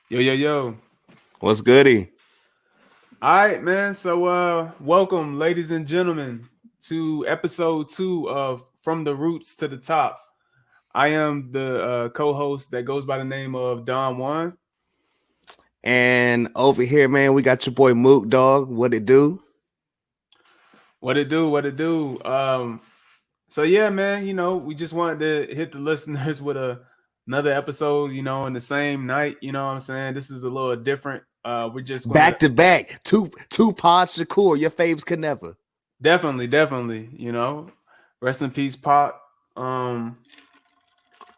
Yo, yo, yo. What's goody? All right, man. So welcome, ladies and gentlemen, to episode 2 of From the Roots to the Top. I am the co-host that goes by the name of Donjuan. And over here, man, we got your boy Mook Dog. What it do? What it do, what it do. So yeah, man, we just wanted to hit the listeners with another episode, in the same night, you know what I'm saying? This is a little different. We're just gonna Back to back, two Pod Shakur. Your faves could never. definitely, rest in peace, Pop. Um,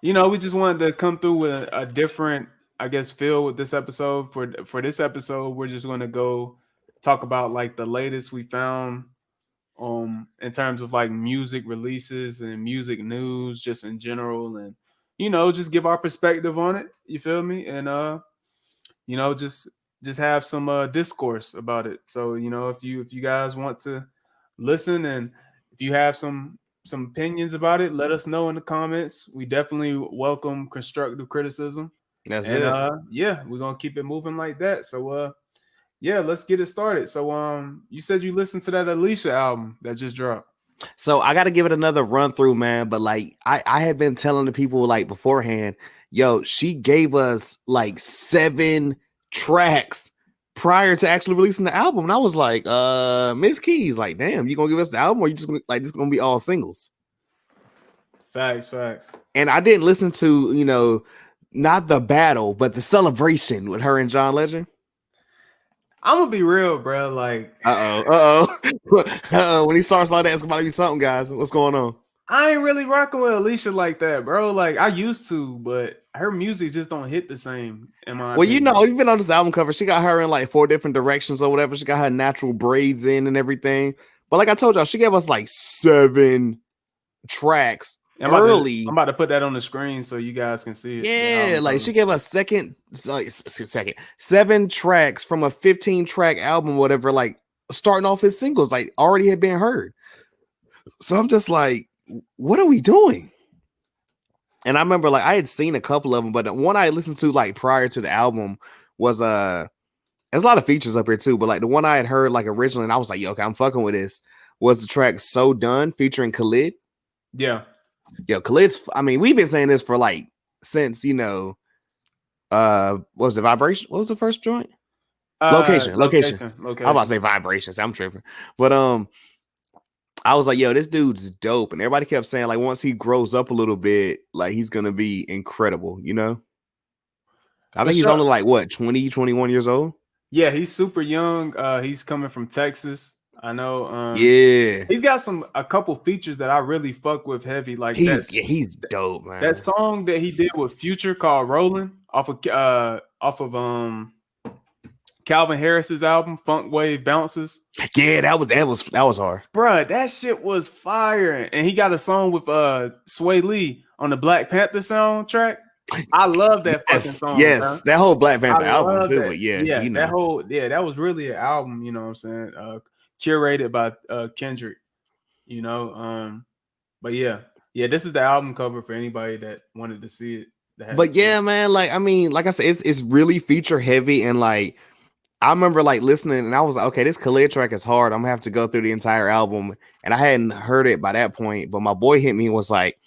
we just wanted to come through with a different, I guess, feel with this episode. For this episode, we're just going to go talk about like the latest we found in terms of like music releases and music news just in general, and just give our perspective on it. You feel me? And just have some discourse about it. So, if you guys want to listen, and if you have some opinions about it, let us know in the comments. We definitely welcome constructive criticism. That's And it. yeah, we're gonna keep it moving like that. So yeah, let's get it started. So you said you listened to that Alicia album that just dropped. So I got to give it another run through, man. But like I had been telling the people like beforehand, yo, she gave us like 7 tracks prior to actually releasing the album, and I was like, Miss Keys, like, damn, you gonna give us the album, or you just gonna like this gonna be all singles? Facts. And I didn't listen to, not the battle, but the celebration with her and John Legend. I'm gonna be real, bro. Like, When he starts like that, it's about to be something, guys. What's going on? I ain't really rocking with Alicia like that, bro. Like I used to, but her music just don't hit the same, in my Well, opinion. you've been on this album cover. She got her in like 4 different directions or whatever. She got her natural braids in and everything. But like I told y'all, she gave us like 7 tracks I'm early. about to put that on the screen so you guys can see it. The Yeah, album like cover. she gave us second 7 tracks from a 15 track album, whatever, like starting off his singles, like already had been heard. So I'm just like, what are we doing? And I remember like I had seen a couple of them, but the one I listened to like prior to the album was there's a lot of features up here too, but like the one I had heard like originally, and I was like, yo, okay, I'm fucking with this, was the track So Done featuring Khalid. Yeah. Yo, Khalid's, I mean, we've been saying this for like since, what was it, Vibration? What was the first joint? Location. I'm about to say Location. Vibrations. I'm tripping. But I was like, yo, this dude's dope. And everybody kept saying, like, once he grows up a little bit, like he's gonna be incredible, I For think he's sure. only like what, 20, 21 years old. Yeah, he's super young. He's coming from Texas. I know. Yeah. He's got a couple features that I really fuck with heavy, like He's dope, that man. song that he did with Future called "Rolling" off of Calvin Harris's album Funk Wave Bounces. Yeah, that was hard. Bruh, that shit was fire. And he got a song with Sway Lee on the Black Panther soundtrack. I love that fucking song, bro. Yes. That whole Black I Panther album love too. that. But yeah, Yeah, that was really an album, you know what I'm saying? Curated by Kendrick, you know. But yeah. Yeah, this is the album cover for anybody that wanted to see it. That But hasn't seen yeah, man, like I mean, like I said, it's really feature heavy, and like I remember like listening, and I was like, okay, this Khalid track is hard. I'm gonna have to go through the entire album, and I hadn't heard it by that point. But my boy hit me and was like,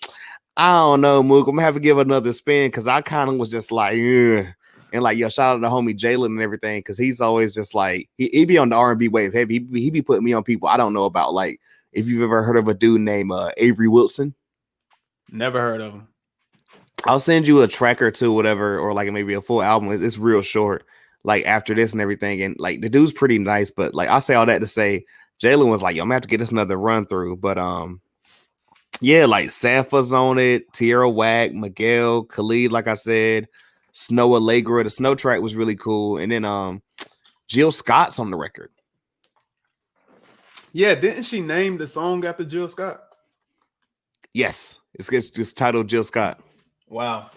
I don't know, Mook, I'm gonna have to give it another spin because I kind of was just like, ugh. And like, yo, shout out to the homie Jalen and everything, because he's always just like he be on the R&B wave heavy. He be putting me on people I don't know about. Like, if you've ever heard of a dude named Avery Wilson. it. Never heard of him. I'll send you a track or two, whatever, or like maybe a full album. It's real short, like after this and everything. And like the dude's pretty nice, but like I'll say all that to say Jalen was like, yo, I'm gonna have to get this another run through. But yeah, like Safa's on it, Tierra Whack, Miguel, Khalid, like I said, Snow Allegra. The Snow track was really cool. And then Jill Scott's on the record. Yeah, didn't she name the song after Jill Scott? Yes, it's just titled Jill Scott. Wow.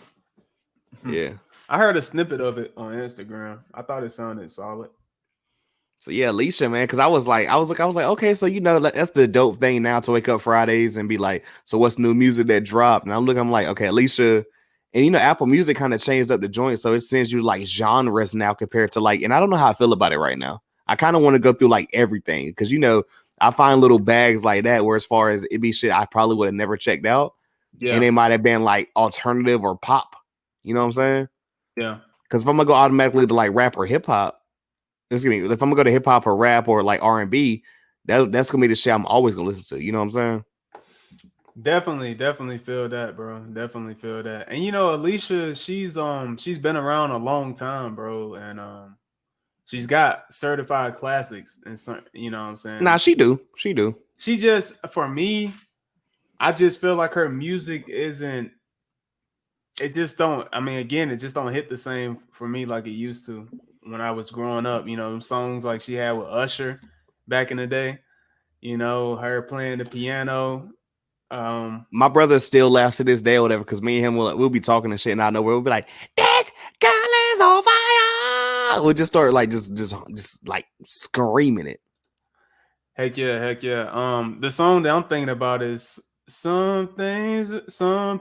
Yeah. I heard a snippet of it on Instagram. I thought it sounded solid. So yeah, Alicia, man, because I was like, okay, so that's the dope thing now to wake up Fridays and be like, so what's new music that dropped? And I'm like, okay, Alicia And Apple Music kind of changed up the joint, so it sends you like genres now compared to like, and I don't know how I feel about it right now. I kind of want to go through like everything because I find little bags like that where as far as it be shit I probably would have never checked out, and it might have been like alternative or pop. You know what I'm saying? Yeah. Because if I'm gonna go automatically to like rap or hip hop, if I'm gonna go to hip hop or rap or like R&B, that's gonna be the shit I'm always gonna listen to. You know what I'm saying? Definitely feel that, bro. Definitely feel that. And Alicia, she's been around a long time, bro, and she's got certified classics and some, you know what I'm saying? Nah, she do. She just, for me, I just feel like her music isn't, it just don't, I mean, again, it just don't hit the same for me like it used to when I was growing up. Songs like she had with Usher back in the day, her playing the piano. My brother still laughs to this day or whatever because me and him we'll be talking and shit, and I know we'll be like, "This girl is on fire." We'll just start like just like screaming it. Heck yeah. The song that I'm thinking about is some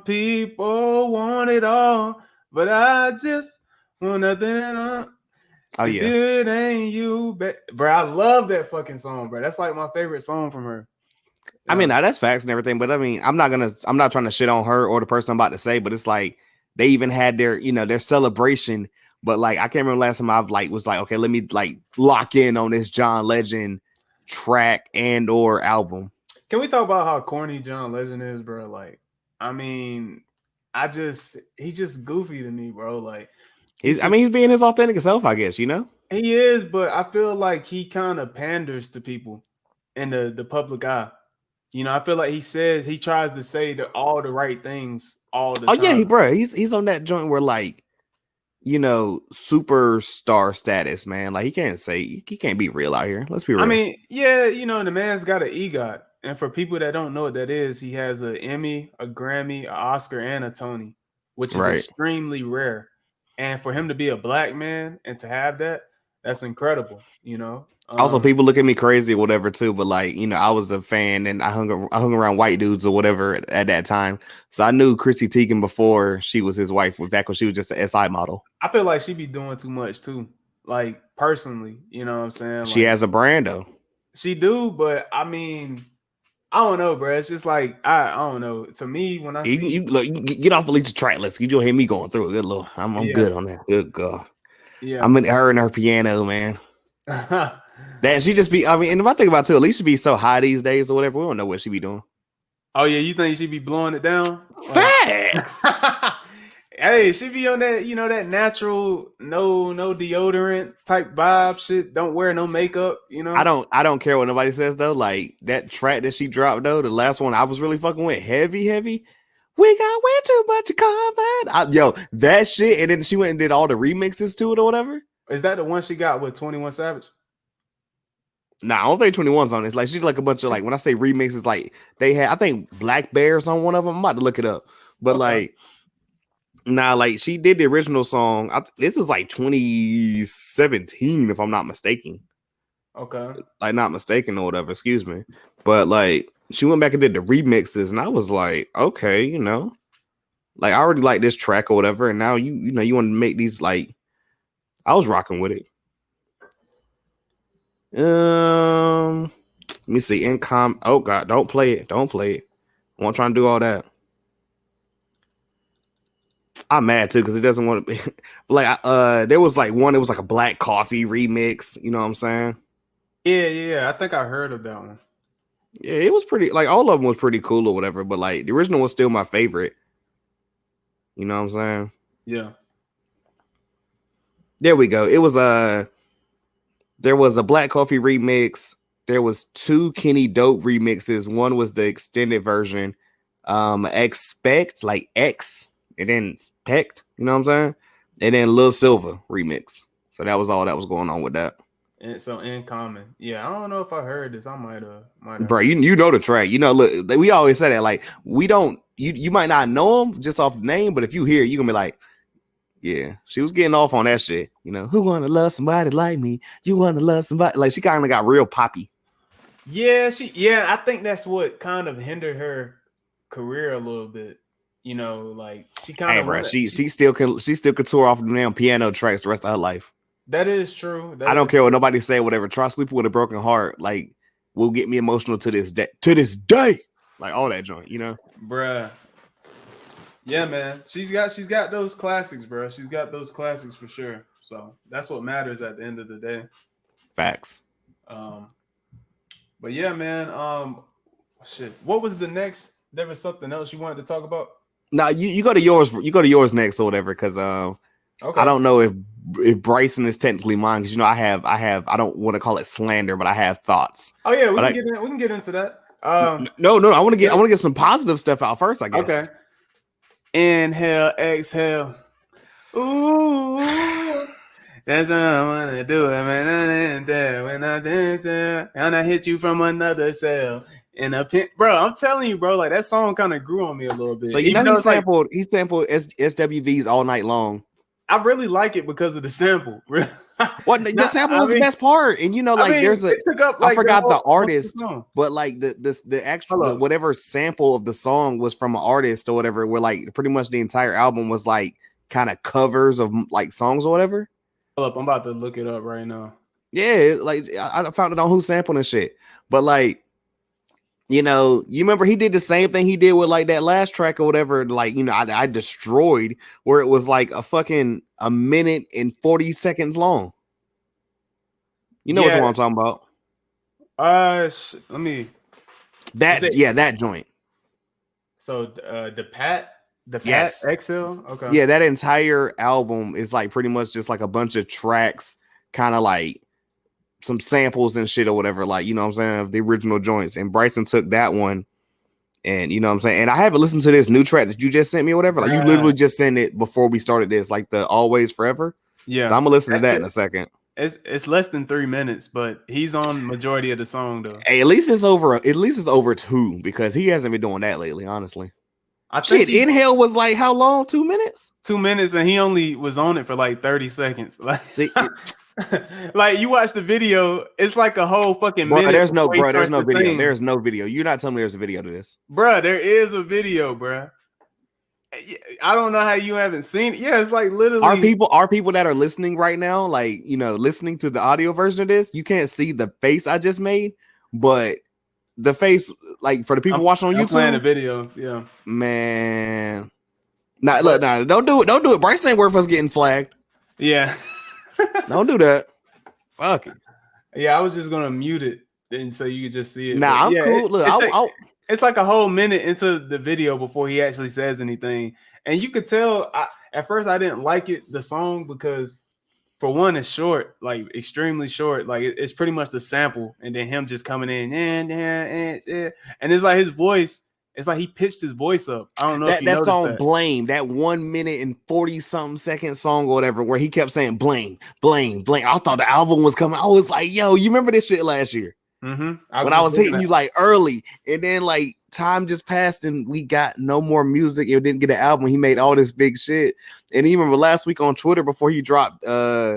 people want it all, but I just want nothing. Oh if yeah, it ain't you, bro, I love that fucking song, bro. That's like my favorite song from her. I mean, that's facts and everything, but I mean, I'm not trying to shit on her or the person I'm about to say, but it's like they even had their, their celebration. But like, I can't remember last time I've like was like, okay, let me like lock in on this John Legend track and or album. Can we talk about how corny John Legend is, bro? Like, I mean, he's just goofy to me, bro. Like, He's being his authentic self, I guess, He is, but I feel like he kind of panders to people in the public eye. I feel like he tries to say all the right things all the time. Oh yeah, he's on that joint where like, superstar status, man. Like he can't be real out here. Let's be real. I mean, yeah, the man's got an EGOT, and for people that don't know what that is, he has an Emmy, a Grammy, an Oscar, and a Tony, which is extremely rare. And for him to be a black man and to have that's incredible. Also, people look at me crazy or whatever too, but like, I was a fan and I hung around white dudes or whatever at that time. So I knew Chrissy Teigen before she was his wife, back when she was just an SI model. I feel like she be doing too much too. Like personally, you know what I'm saying? She has a brand though. She do, but I mean, I don't know, bro. It's just like I don't know. To me, when I see you get off Alicia's track list, you don't hear me going through it. Good Lord, I'm good on that. Good God. Yeah, I'm in her and her piano, man. That she just be. I mean, and if I think about it too, Alicia be so high these days or whatever. We don't know what she be doing. Oh yeah, you think she be blowing it down? Facts. Hey, she be on that, that natural, no deodorant type vibe shit. Don't wear no makeup, I don't care what nobody says though. Like that track that she dropped though, the last one I was really fucking with, heavy. We got way too much combat. That shit, and then she went and did all the remixes to it or whatever. Is that the one she got with 21 Savage? Nah, I don't think 21's on this. Like, she's like a bunch of like when I say remixes, like they had, I think Black Bears on one of them. I'm about to look it up, but like, nah, like she did the original song. This is like 2017, if I'm not mistaken. Okay, like not mistaken or whatever. Excuse me, but like she went back and did the remixes, and I was like, okay, like I already like this track or whatever, and now you want to make these like. I was rocking with it. Let me see. Income. Oh God, don't play it. I won't try to do all that. I'm mad too because it doesn't want to be like there was like one. It was like a Black Coffee remix. You know what I'm saying? Yeah. I think I heard of that one. Yeah, it was pretty. Like all of them was pretty cool or whatever. But like the original was still my favorite. You know what I'm saying? Yeah. There we go. It was there was a Black Coffee remix. There was 2 Kenny Dope remixes. One was the extended version. Expect like X and then Spect, you know what I'm saying? And then Lil Silver remix. So that was all that was going on with that. And so in common. Yeah, I don't know if I heard this. I might have. Bro, you know the track. Look, we always say that. Like, we don't you might not know them just off the name, but if you hear it, you're gonna be like, yeah, she was getting off on that shit. Who wanna love somebody like me? You wanna love somebody like she kind of got real poppy. Yeah, I think that's what kind of hindered her career a little bit. you know, like she kind Hey, of bro, she still can tour off the damn piano tracks the rest of her life. That is true. I don't care what nobody say, whatever. Try sleeping with a broken heart, like will get me emotional to this day. To this day, like all that joint, you know, bruh. Yeah, man. She's got those classics, bro. She's got those classics for sure. So that's what matters at the end of the day. Facts. But yeah, man. Shit. What was the next? There was something else you wanted to talk about. Now you go to yours. You go to yours next or whatever, because okay. I don't know if Bryson is technically mine, because you know I have I don't want to call it slander, but I have thoughts. Oh yeah, we can get into that. No, I want to get some positive stuff out first, I guess. Okay. Inhale, exhale. Ooh, that's what I wanna do. When I hit you from another cell in a pin, bro. I'm telling you, bro. Like that song kind of grew on me a little bit. So you know he sampled SWV's All Night Long. I really like it because of the sample. What the sample was the best part, and you know, like there's a I forgot the artist, but like the actual whatever sample of the song was from an artist or whatever, where like pretty much the entire album was like kind of covers of like songs or whatever. Hold up, I'm about to look it up right now. Yeah, like I found it on Who's Sampling and shit, but like. You know, you remember he did the same thing he did with like that last track or whatever. Like, you know, I destroyed where it was like a minute and 40 seconds long. You know what I'm talking about? Let me. That joint. So the Pat yes. XL. Okay. Yeah, that entire album is like pretty much just like a bunch of tracks, kind of like some samples and shit or whatever, like, you know what I'm saying, of the original joints. And Bryson took that one, and you know what I'm saying. And I haven't listened to this new track that you just sent me or whatever. Like you literally just sent it before we started this, like the Always Forever. Yeah. So I'm gonna listen to that in a second. It's less than 3 minutes, but he's on majority of the song though. Hey, at least it's over 2, because he hasn't been doing that lately, honestly. Inhale was like how long? 2 minutes? 2 minutes, and he only was on it for like 30 seconds. Like, see, like you watch the video, it's like a whole fucking minute. There's no video. There's no video. You're not telling me there's a video to this, bro. There is a video, bro. I don't know how you haven't seen it. Yeah, it's like literally. Are people that are listening right now, like, you know, listening to the audio version of this, you can't see the face I just made, but the face, like for the people watching on YouTube, playing the video, yeah, man. Look, don't do it. Bryson ain't worth us getting flagged. Yeah. Don't do that. Fuck it. Yeah, I was just gonna mute it, and so you could just see it. Nah, I'm cool. Look, it's like a whole minute into the video before he actually says anything, and you could tell. At first, I didn't like it, the song, because for one, it's short, like extremely short. Like it's pretty much the sample, and then him just coming in, and it's like his voice. It's like he pitched his voice up. I don't know if you that song that. Blame, that 1 minute and 40 something second song or whatever, where he kept saying blame. I thought the album was coming. I was like, yo, you remember this shit last year? Mm-hmm. When I was hitting you like early, and then like time just passed and we got no more music. You didn't get an album. He made all this big shit. And you remember last week on Twitter before he dropped Inhale,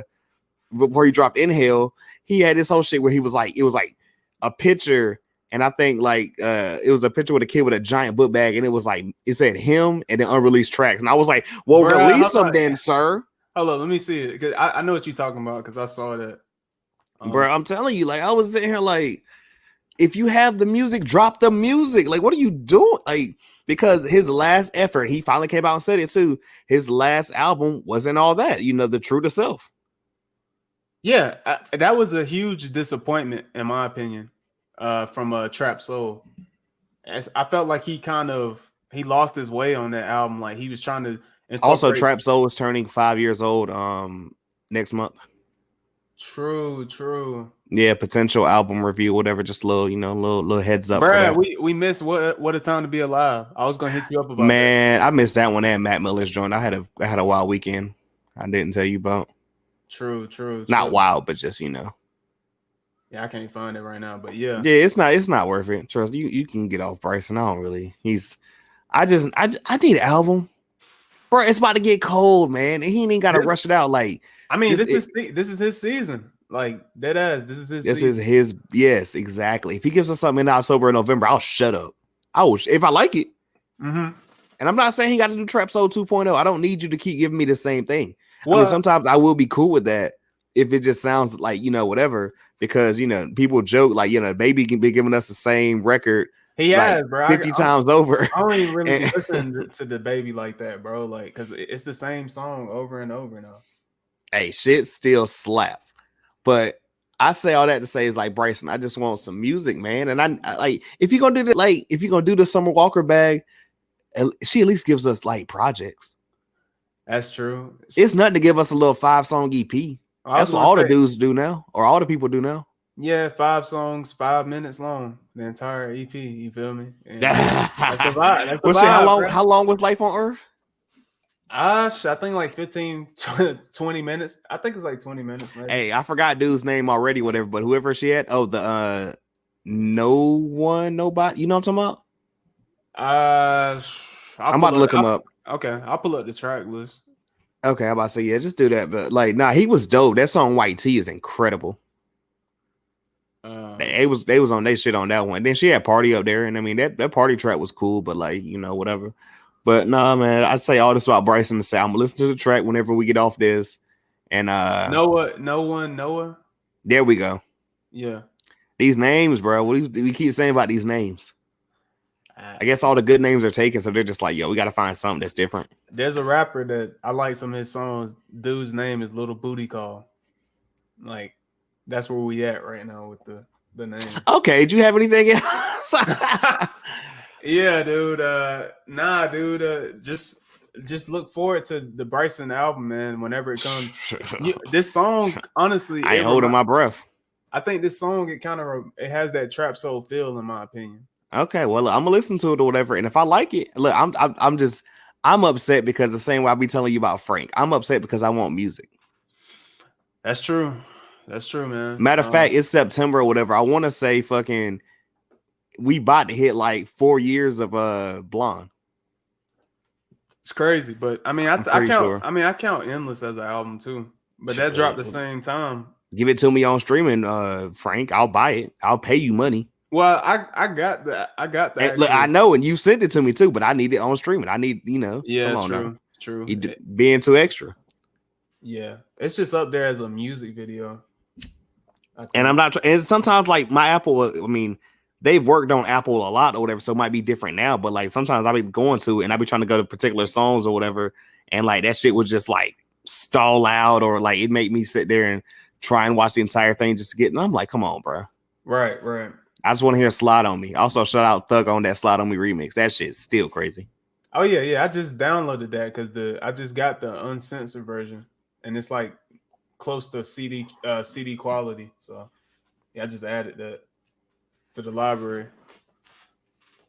he had this whole shit where he was like, it was like a picture. And I think like it was a picture with a kid with a giant book bag, and it was like it said him and then unreleased tracks. And I was like, well, release them then, sir. Hold on, let me see it, because I know what you're talking about, because I saw that. Bro, I'm telling you, like I was sitting here like, if you have the music, drop the music. Like, what are you doing? Like, because his last effort, he finally came out and said it too. His last album wasn't all that, you know, the True to Self. Yeah, that was a huge disappointment in my opinion. From Trap Soul, I felt like he lost his way on that album. Like he was trying to. Also, Trap Soul is turning 5 years old next month. True. Yeah, potential album review, whatever. Just a little, you know, little heads up. Bruh, we missed what a time to be alive. I was gonna hit you up about. Man, that. I missed that one and Matt Miller's joint. I had a wild weekend. I didn't tell you about. True. Not wild, but just, you know. Yeah, I can't find it right now, but yeah. Yeah, it's not worth it. Trust you can get off Bryson. I don't really. I need an album. Bro, it's about to get cold, man. And he ain't got to rush it out. Like, I mean, this is his season. Like, dead ass. This is his season. Yes, exactly. If he gives us something in October or November, I'll shut up. I will if I like it. Mm-hmm. And I'm not saying he got to do Trap Soul 2.0. I don't need you to keep giving me the same thing. Well, I mean, sometimes I will be cool with that if it just sounds like, whatever, because, people joke like, Baby can be giving us the same record. He like has, bro. 50 times over. I don't even really be listening to the Baby like that, bro. Like, because it's the same song over and over now. Hey, shit still slap. But I say all that to say is like, Bryson, I just want some music, man. And I like, if you're gonna do that, like if you're gonna do the Summer Walker bag, she at least gives us like projects. That's true. It's nothing to give us a little 5-song EP. That's what all the dudes do now, or all the people do now. Yeah, 5 songs, 5 minutes long, the entire EP. You feel me? And that's the vibe. That's the vibe, how long was Life on Earth? I think like 15, 20 minutes. I think it's like 20 minutes. Maybe. Hey, I forgot dude's name already, whatever. But whoever she had, nobody. You know what I'm talking about? I'm about to look him up. Okay, I'll pull up the track list. Okay, I'm about to say, yeah, just do that. But like, nah, he was dope. That song White Tea is incredible. They was on their shit on that one. Then she had Party up there, and I mean that party track was cool, but like, whatever. But nah, man, I say all this about Bryson to say I'm gonna listen to the track whenever we get off this. And Noah. There we go. Yeah. These names, bro. What do we keep saying about these names? I guess all the good names are taken, so they're just like, yo, we got to find something that's different. There's a rapper that I like some of his songs. Dude's name is Little Booty Call. Like, that's where we at right now with the name. Okay, do you have anything else? Yeah, dude. Nah, dude. Just look forward to the Bryson album, man. Whenever it comes, this song, honestly, I ain't holding my breath. I think this song it has that trap soul feel, in my opinion. Okay, well, I'm gonna listen to it or whatever, and if I like it, look, I'm upset because the same way I be telling you about Frank. I'm upset because I want music. That's true. That's true, man. Matter of fact, it's September or whatever. I want to say fucking. We about to hit like 4 years of Blonde. It's crazy, but I mean, I count. Sure. I mean, I count Endless as an album too, but that dropped the same time. Give it to me on streaming, Frank. I'll buy it. I'll pay you money. Well, I got that. Look, I know, and you sent it to me too, but I need it on streaming. I need, Yeah, come on true, now. True. You being too extra. Yeah, it's just up there as a music video. And I'm not. And sometimes, like my Apple, I mean, they've worked on Apple a lot or whatever, so it might be different now. But like sometimes I'll be going to it and I'll be trying to go to particular songs or whatever, and like that shit would just like stall out or like it made me sit there and try and watch the entire thing just to get. And I'm like, come on, bro. Right. I just want to hear Slide on Me. Also, shout out Thug on that Slide on Me remix. That shit's still crazy. Oh yeah. I just downloaded that because I just got the uncensored version, and it's like close to CD quality. So yeah, I just added that to the library.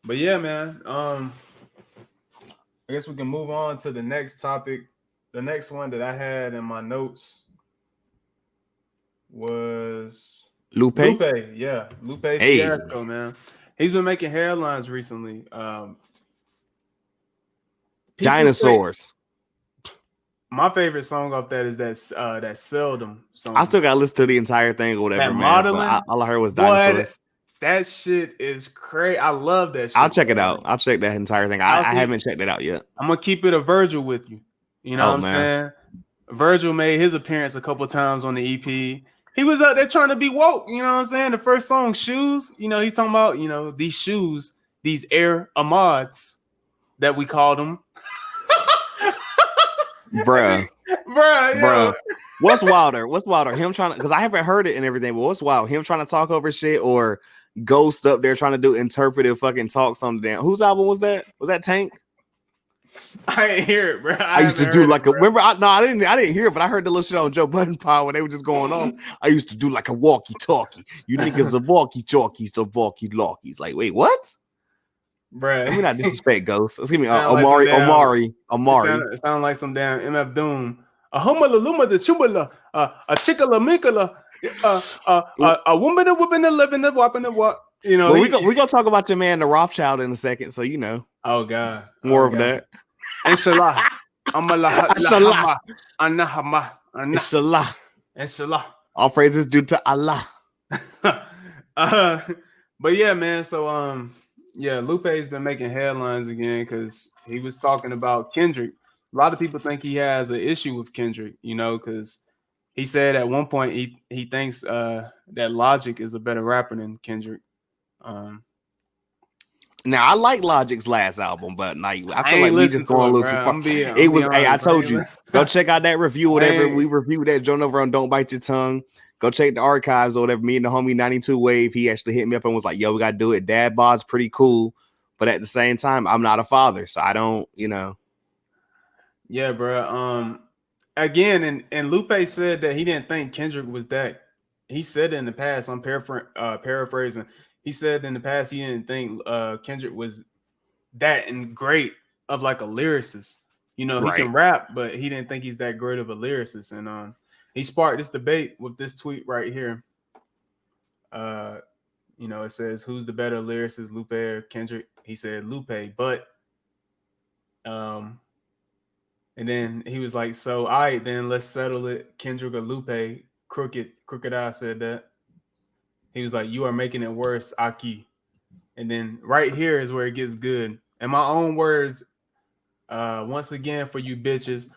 But yeah, man. I guess we can move on to the next topic. The next one that I had in my notes was Lupe, yeah. Lupe Fiasco, man. He's been making headlines recently. Dinosaurs. My favorite song off that is that Seldom song. I still gotta listen to the entire thing or whatever, that man. Modeling, all I heard was Dinosaurs. Boy, that shit is crazy. I love that shit. I'll check it out. I'll check that entire thing. I haven't checked it out yet. I'm gonna keep it a Virgil with you. You know what I'm saying? Virgil made his appearance a couple times on the EP. He was out there trying to be woke. You know what I'm saying? The first song, Shoes. He's talking about these shoes, these Air Ahmads that we called them. Bruh. What's wilder? Him trying to, because I haven't heard it and everything, but what's wild? Him trying to talk over shit or Ghost up there trying to do interpretive fucking talks on the damn. Whose album was that? Was that Tank? I didn't hear it, bro. I used to do like remember? I didn't hear it, but I heard the little shit on Joe Budden Pod when they were just going on. I used to do like a walkie-talkie. You niggas are walkie-talkies or walkie-lockies. Like, wait, what? Bruh. Let me not disrespect Ghost. Excuse me, Amari. It sounds like some damn MF Doom. A humala luma the chubala, a chickala mikala, a woman, a woman, a living, a whopping, a what? Well, we gonna talk about your man, the Rothschild, in a second. So Oh God, more of that. Inshallah, Inshallah, Inshallah. All praises due to Allah. But yeah, man. So Yeah, Lupe's been making headlines again because he was talking about Kendrick. A lot of people think he has an issue with Kendrick, because he said at one point he thinks that Logic is a better rapper than Kendrick. Um, Now I like Logic's last album, but like I I feel like ain't we just listened to going a it, little bro. too far. I'm It be was hey, I honest. told you, go check out that review, whatever. We reviewed that joint over on Don't Bite Your Tongue. Go check the archives or whatever. Me and the homie 92 Wave, he actually hit me up and was like, yo, we gotta do it. Dad bod's pretty cool, but at the same time, I'm not a father, so I don't, Yeah, bro. Again, and Lupe said that he didn't think Kendrick was that. He said in the past, I'm paraphrasing. He said in the past he didn't think Kendrick was that and great of like a lyricist. He Right. can rap, but he didn't think he's that great of a lyricist. And he sparked this debate with this tweet right here. It says, "Who's the better lyricist, Lupe or Kendrick?" He said Lupe, but and then he was like, "So, all right, then let's settle it. Kendrick or Lupe?" Crooked Eye said that. He was like, "You are making it worse, Aki." And then right here is where it gets good. In my own words, once again for you bitches,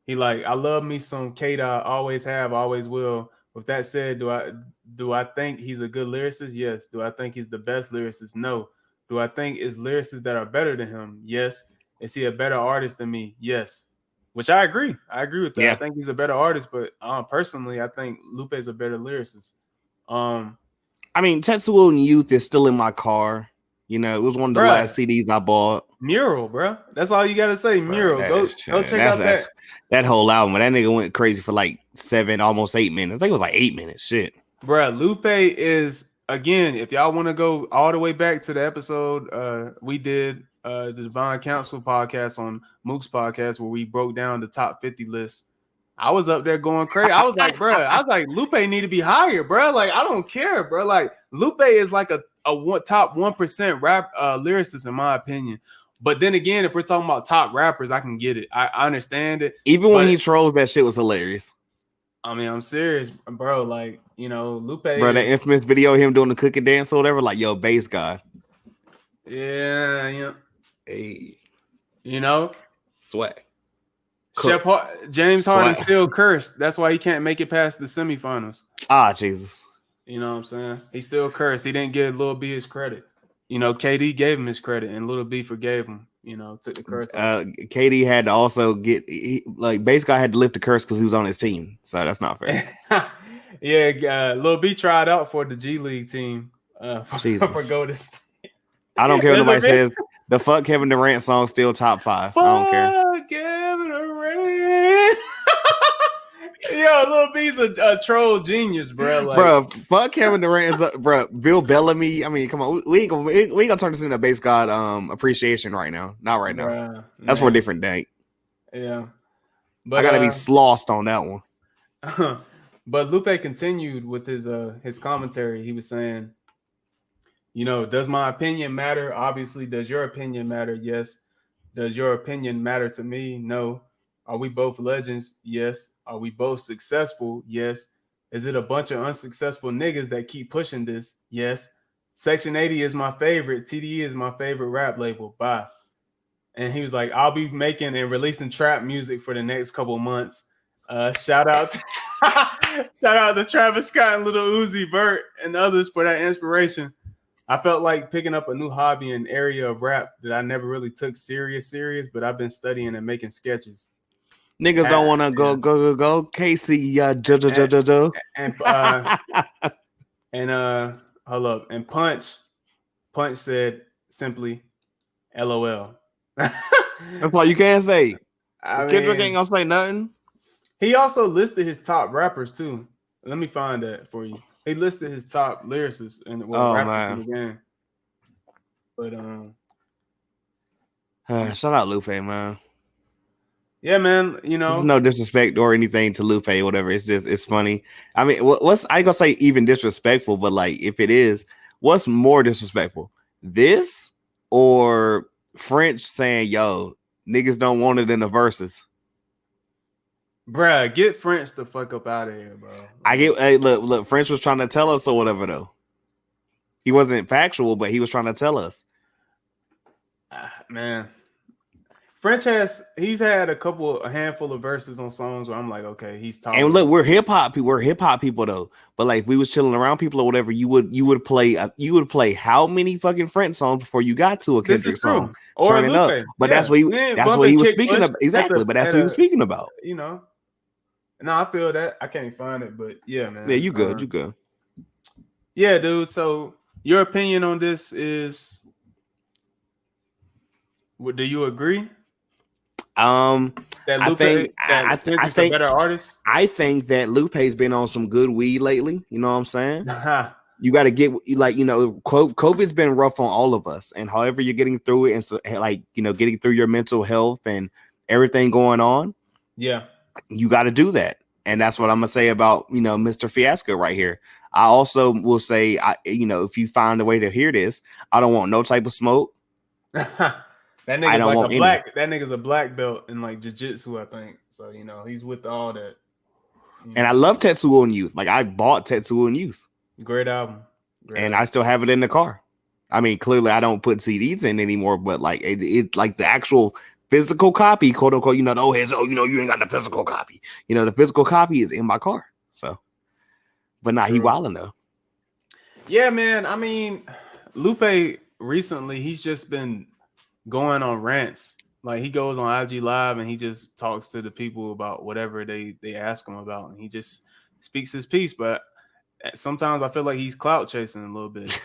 he like, "I love me some K-Dot, always have, always will." With that said, do I think he's a good lyricist? Yes. Do I think he's the best lyricist? No. Do I think it's lyricists that are better than him? Yes. Is he a better artist than me? Yes. Which I agree. I agree with that. Yeah. I think he's a better artist, but personally, I think Lupe is a better lyricist. I mean, Tetsuo and Youth is still in my car. It was one of the last CDs I bought. Mural, bro. That's all you gotta say. Mural. Go check out that whole album. That nigga went crazy for like 7, almost 8 minutes. I think it was like 8 minutes. Shit. Bro, Lupe is, again, if y'all want to go all the way back to the episode we did the Divine Council podcast on Mook's podcast where we broke down the top 50 list. I was up there going crazy. I was like, Lupe need to be higher, bro. Like, I don't care, bro. Like, Lupe is like a top 1% rap lyricist, in my opinion. But then again, if we're talking about top rappers, I can get it. I understand it. Even when he trolls, that shit was hilarious. I mean, I'm serious, bro. Like, Lupe. Bro, that infamous video of him doing the cookie dance or whatever, like, yo, bass guy. Yeah. Hey. Swag. James Harden still cursed. That's why he can't make it past the semifinals. Ah, Jesus. You know what I'm saying? He still cursed. He didn't give Lil B his credit. KD gave him his credit, and Lil B forgave him. Took the curse. KD had to also Bass Guy had to lift the curse because he was on his team. So that's not fair. Yeah, Lil B tried out for the G League team for Golden State. I don't care what nobody says. The Fuck Kevin Durant song still top 5. I don't care. Fuck Kevin Durant. Yo, Lil B's a troll genius, bro. Like, bro, fuck Kevin Durant, bro. Bill Bellamy. I mean, come on, we ain't gonna turn this into a Bass God appreciation right now. Not right now. Bruh, that's for a different day. Yeah, but I gotta be lost on that one. But Lupe continued with his commentary. He was saying, does my opinion matter? Obviously, does your opinion matter? Yes. Does your opinion matter to me? No. Are we both legends? Yes. Are we both successful? Yes. Is it a bunch of unsuccessful niggas that keep pushing this? Yes. Section 80 is my favorite. TDE is my favorite rap label. Bye. And he was like, I'll be making and releasing trap music for the next couple months. Shout out to Travis Scott and Lil Uzi Vert and others for that inspiration. I felt like picking up a new hobby and area of rap that I never really took serious, but I've been studying and making sketches. Niggas don't want to go. Casey, Joe. And hold up. And Punch said simply, LOL. That's all you can say. Kendrick ain't gonna say nothing. He also listed his top rappers too. Let me find that for you. He listed his top lyricists and rappers in the game. But shout out Lupe, man. Yeah, man. There's no disrespect or anything to Lupe or whatever. It's just it's funny. I mean, what's I ain't gonna say even disrespectful, but like if it is, what's more disrespectful? This or French saying, yo, niggas don't want it in the verses. Bruh, get French the fuck up out of here, bro. Look, French was trying to tell us or whatever, though. He wasn't factual, but he was trying to tell us. Man, he's had a handful of verses on songs where I'm like, okay, he's And tolerable. look, we're hip hop people. We're hip hop people though. But like, if we was chilling around people or whatever, you would play how many fucking French songs before you got to a This Kendrick is song? true. Or Turn it up. Lupe. But Yeah. We ain't that's what bumping he was Kick speaking Push of exactly. But that's what he was speaking about. you know. No, I feel that. I can't find it, but yeah, man. Yeah, you good. You good. Yeah, dude. So your opinion on this is, do you agree that I Lupe think Kendrick's a better artist? I think that Lupe's been on some good weed lately. You know what I'm saying? You got to get COVID's been rough on all of us, and however you're getting through it, and so getting through your mental health and everything going on. Yeah, you got to do that, and that's what I'm gonna say about Mr. Fiasco right here. I also will say, if you find a way to hear this, I don't want no type of smoke. that nigga's a black belt in like jiu-jitsu, I think. So he's with all that. And I love Tetsuo and Youth. Like I bought Tetsuo and Youth. Great album. I still have it in the car. I mean, clearly I don't put CDs in anymore, but like it like the actual physical copy, quote unquote, you ain't got the physical copy. The physical copy is in my car. So, but not he wilding though. Yeah, man. I mean, Lupe recently, he's just been going on rants. Like he goes on IG Live and he just talks to the people about whatever they ask him about, and he just speaks his piece. But sometimes I feel like he's clout chasing a little bit,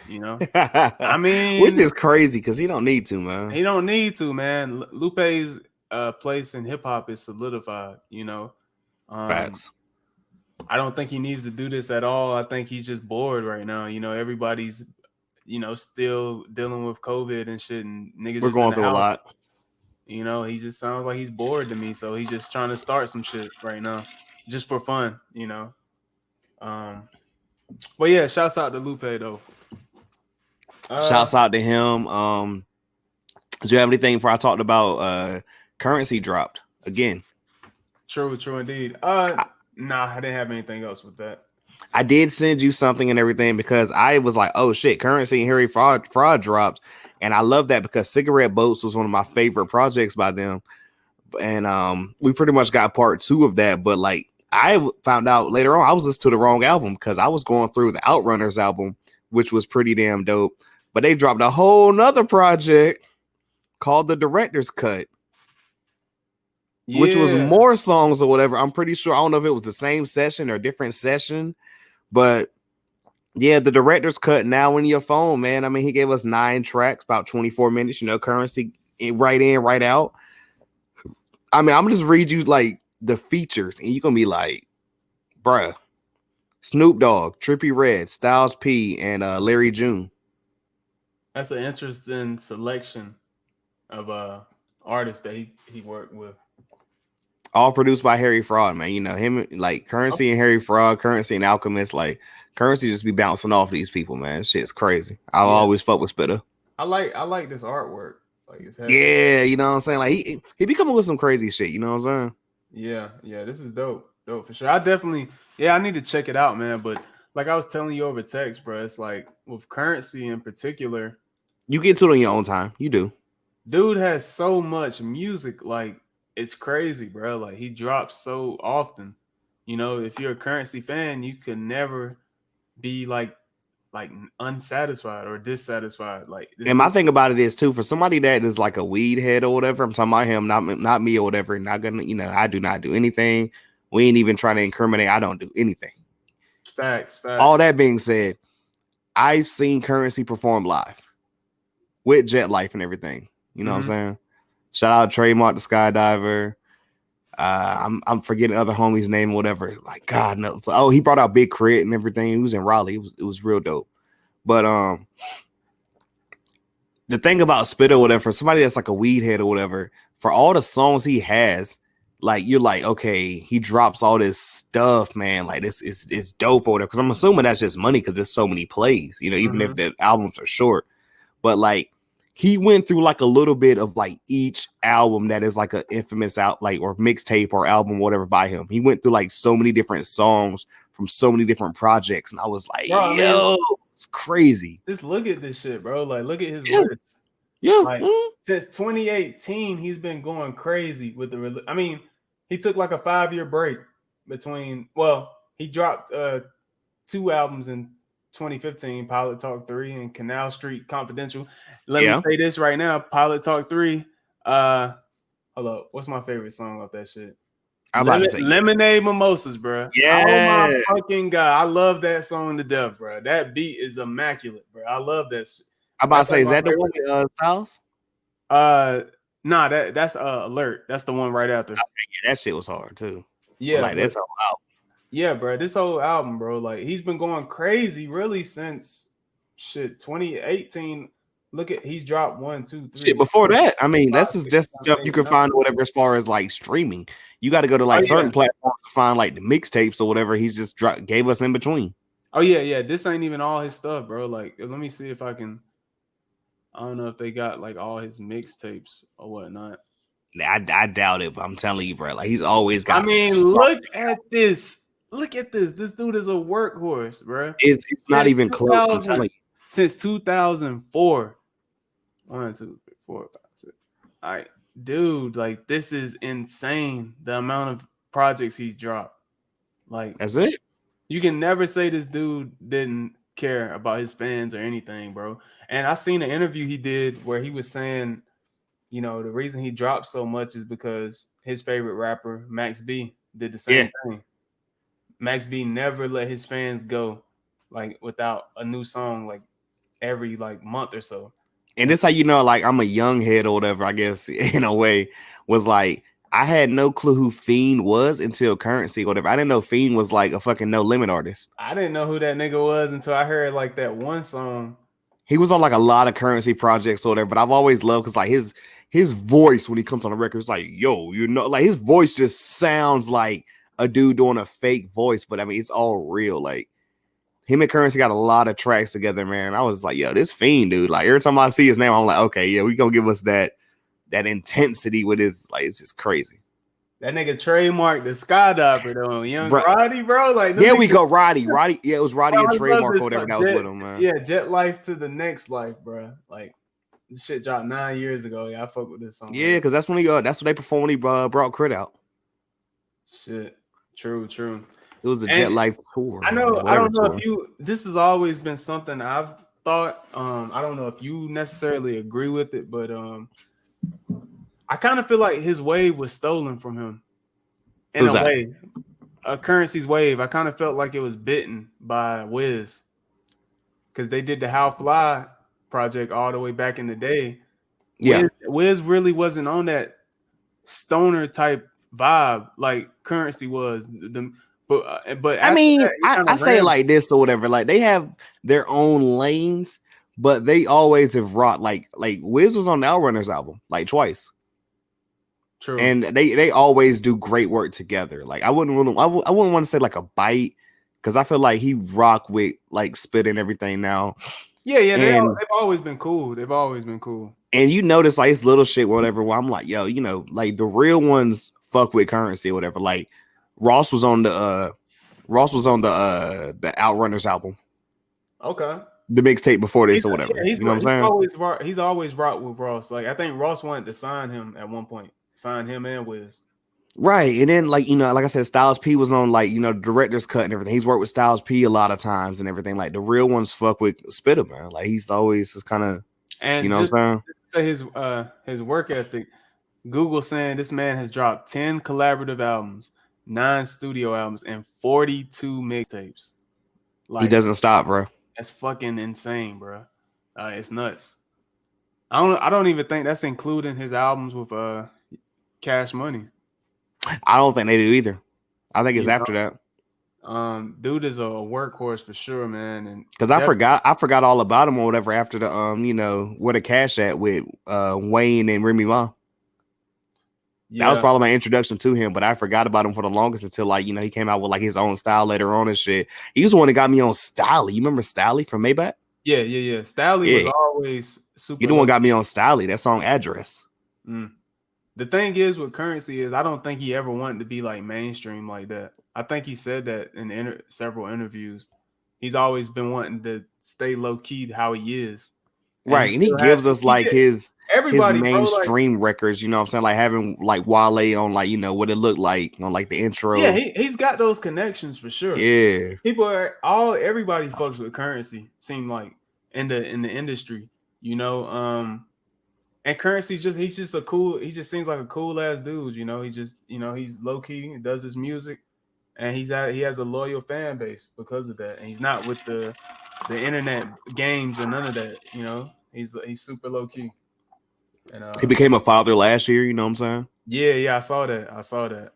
I mean, which is crazy because he don't need to, man. He don't need to, man. Lupe's place in hip hop is solidified, Facts. I don't think he needs to do this at all. I think he's just bored right now. Everybody's, still dealing with COVID and shit, and niggas. We're going through a lot. He just sounds like he's bored to me. So he's just trying to start some shit right now, just for fun, But yeah, shouts out to Lupe though. Shouts out to him. Do you have anything before I talked about currency dropped again? True indeed. Nah, I didn't have anything else with that. I did send you something and everything because I was like, oh shit, Currency and Harry Fraud dropped. And I love that because Cigarette Boats was one of my favorite projects by them. And we pretty much got part 2 of that. But like I found out later on, I was listening to the wrong album because I was going through the Outrunners album, which was pretty damn dope. But they dropped a whole nother project called The Director's Cut. Yeah. Which was more songs or whatever. I'm pretty sure. I don't know if it was the same session or a different session, but yeah, The Director's Cut now in your phone, man. I mean, he gave us 9 tracks, about 24 minutes, Currency right in, right out. I mean, I'm gonna just read you like the features, and you're gonna be like, bruh. Snoop Dogg, Trippie Redd, Styles P, and Larry June. That's an interesting selection of artists that he worked with. All produced by Harry Fraud, man. Him, like Currency and Harry Fraud, Currency and Alchemist, like Currency just be bouncing off these people, man. Shit's crazy. I'll always fuck with Spitter. I like this artwork. Like it's heavy. Yeah, you know what I'm saying? Like he be coming with some crazy shit, you know what I'm saying? Yeah, this is dope for sure. I need to check it out, man. But like I was telling you over text, bro, it's like with Currency in particular, you get to it on your own time. You do. Dude has so much music, like it's crazy, bro. Like he drops so often. If you're a Currency fan, you can never be like unsatisfied or dissatisfied. And my thing about it is too, for somebody that is like a weed head or whatever, I'm talking about him, not me or whatever. Not gonna, I do not do anything. We ain't even trying to incriminate. I don't do anything. Facts. All that being said, I've seen Currency perform live with Jet Life and everything. You know what I'm saying? Shout out Trademark the Skydiver. I'm forgetting other homies' name or whatever. Like God no. Oh, he brought out Big Crit and everything. He was in Raleigh. It was real dope. But the thing about Spit or whatever, for somebody that's like a weed head or whatever, for all the songs he has, like you're like, okay, he drops all this stuff, man. Like this is dope or whatever. Because I'm assuming that's just money because there's so many plays, even if the albums are short. But like he went through like a little bit of like each album that is like an infamous or mixtape or album, whatever by him. He went through like so many different songs from so many different projects, and I was like, it's crazy. Just look at this shit, bro. Like, look at his list. Yeah. Like since 2018, he's been going crazy with the. I mean, he took like a 5-year break between. Well, he dropped 2 albums in 2015, Pilot Talk 3 and Canal Street Confidential. Let me say this right now, Pilot Talk 3. Hold up, what's my favorite song off that shit? Lemonade Mimosas, bro. Yeah. Oh my fucking god, I love that song to death, bro. That beat is immaculate, bro. I love that. I'm about to say, is that the one with Styles? Nah, that's Alert. That's the one right after. Okay, yeah, that shit was hard too. Yeah, like that's whole album. Yeah, bro. This whole album, bro. Like he's been going crazy really since 2018. Look at he's dropped 1, 2, 3. Shit, before that, I mean, this is just stuff you can find or whatever as far as like streaming. You got to go to like certain platforms to find like the mixtapes or whatever he's just gave us in between. Oh yeah. This ain't even all his stuff, bro. Like, let me see if I can. I don't know if they got like all his mixtapes or whatnot. I doubt it, but I'm telling you, bro. Like he's always got. I mean, look at this. Look at this. This dude is a workhorse, bro. It's not even close. I'm telling you. Since 2004. 1, 2, 3, 4, 5, 6. All right, dude. Like this is insane. The amount of projects he's dropped. Like that's it. You can never say this dude didn't care about his fans or anything, bro. And I seen an interview he did where he was saying, you know, the reason he dropped so much is because his favorite rapper, Max B, did the same thing. Max B never let his fans go like without a new song like every like month or so. And this how you know, like I'm a young head or whatever, I guess, in a way, was like I had no clue who Fiend was until Currency or whatever. I didn't know Fiend was like a fucking No Limit artist. I didn't know who that nigga was until I heard like that one song. He was on like a lot of Currency projects or whatever, but I've always loved because like his voice when he comes on the record is like, yo, you know, like his voice just sounds like a dude doing a fake voice, but I mean it's all real. Like him and Currency got a lot of tracks together, man. I was like, yo, this Fiend dude. Like every time I see his name, I'm like, okay, yeah, we gonna give us that intensity with his, like, it's just crazy. That nigga trademarked the skydiver though, young Roddy, bro. Like, yeah, we go Roddy. Yeah, it was Roddy and trademark or whatever that was with him, man. Yeah, Jet Life to the Next Life, bro. Like, this shit dropped 9 years ago. Yeah, I fuck with this song. Yeah, because that's when that's what they performed when he brought Crit out. Shit, true. It was a Jet Life tour. I know. I don't know if you. This has always been something I've thought. I don't know if you necessarily agree with it, but I kind of feel like his wave was stolen from him. In a way, Currency's wave. I kind of felt like it was bitten by Wiz because they did the How Fly project all the way back in the day. Yeah, Wiz really wasn't on that stoner type vibe like Currency was. But I mean, I say it like this or whatever. Like they have their own lanes, but they always have rocked. Like Wiz was on the Outrunners album like twice. True. And they always do great work together. Like I wouldn't want to say like a bite because I feel like he rock with like Spit and everything now. Yeah, they've always been cool. And you notice like it's little shit, whatever. Where I'm like, yo, you know, like the real ones fuck with Currency or whatever. Like Ross was on the Outrunners album. Okay. The mixtape before this or whatever. Yeah, you know what I'm saying? He's always rocked with Ross. Like I think Ross wanted to sign him at one point. Sign him and Wiz. Right. And then like, you know, like I said, Styles P was on like, you know, director's cut and everything. He's worked with Styles P a lot of times and everything. Like the real ones fuck with Spitter, man. Like he's always just kind of, you know what I'm saying? Say his work ethic. Google saying this man has dropped 10 collaborative albums, 9 studio albums, and 42 mixtapes. Like he doesn't stop, bro. That's fucking insane, bro. It's nuts. I don't even think that's including his albums with Cash Money. I don't think they do either. I think it's after that. Dude is a workhorse for sure, man. And because I forgot all about him or whatever after the you know, Where the Cash At with Wayne and Remy Ma. Yeah. That was probably my introduction to him, but I forgot about him for the longest until like, you know, he came out with like his own style later on and shit. He was the one that got me on Styley. You remember Styley from Maybach? Yeah. Styley was always super. You the one got me on Styley. That song Address. The thing is with Currency is I don't think he ever wanted to be like mainstream like that. I think he said that in several interviews. He's always been wanting to stay low key how he is. and he Right, and he still has gives us he like get his everybody, bro. Like, mainstream records, you know what I'm saying? Like having like Wale on like, you know, what it looked like on like the yeah, intro. he's got those connections for sure. Yeah. People are everybody fucks with Currency. Seem like in the industry, you know. And Currency he's just a cool. He just seems like a cool ass dude. You know, he just he's low key, does his music, and he has a loyal fan base because of that. And he's not with the internet games or none of that. You know, he's super low key. And He became a father last year, you know what I'm saying? yeah, I saw that.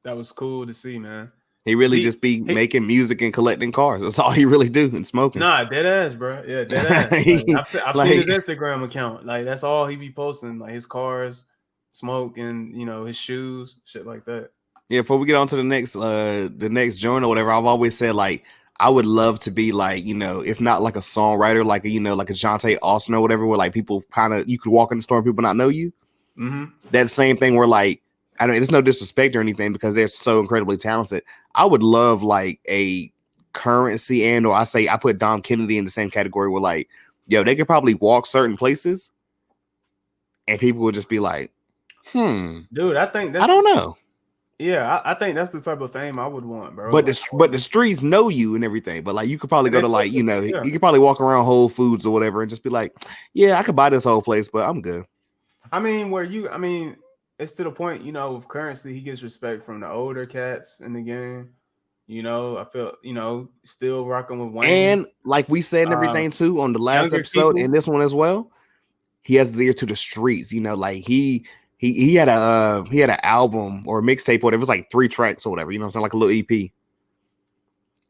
That was cool to see, man. He 'Cause really just be making music and collecting cars. That's all he really do, and smoking. Nah, dead ass, bro. Yeah, dead ass. Like, I've seen his Instagram account. Like, that's all he be posting, like his cars, smoke, and his shoes, shit like that. Yeah, before we get on to the next joint or whatever, I've always said like I would love to be like, you know, if not like a songwriter, like like a Jonte Austin or whatever, where like people kind of you could walk in the store and people not know you. Mm-hmm. That same thing where like I don't, it's no disrespect or anything because they're so incredibly talented. I would love like a Currency or I put Dom Kennedy in the same category where like, yo, they could probably walk certain places and people would just be like, dude, I think I don't know. Yeah, I think that's the type of fame I would want, bro. But the streets know you and everything. But like you could probably go to like, you know, yeah. you could probably walk around Whole Foods or whatever and just be like, yeah, I could buy this whole place, but I'm good. I mean, it's to the point, with Currency, he gets respect from the older cats in the game. I feel, still rocking with Wayne. And like we said and everything too on the last episode and this one as well, he has the ear to the streets. You know, like he had an album or a mixtape or whatever. It was like 3 tracks or whatever. You know what I'm saying? Like a little EP.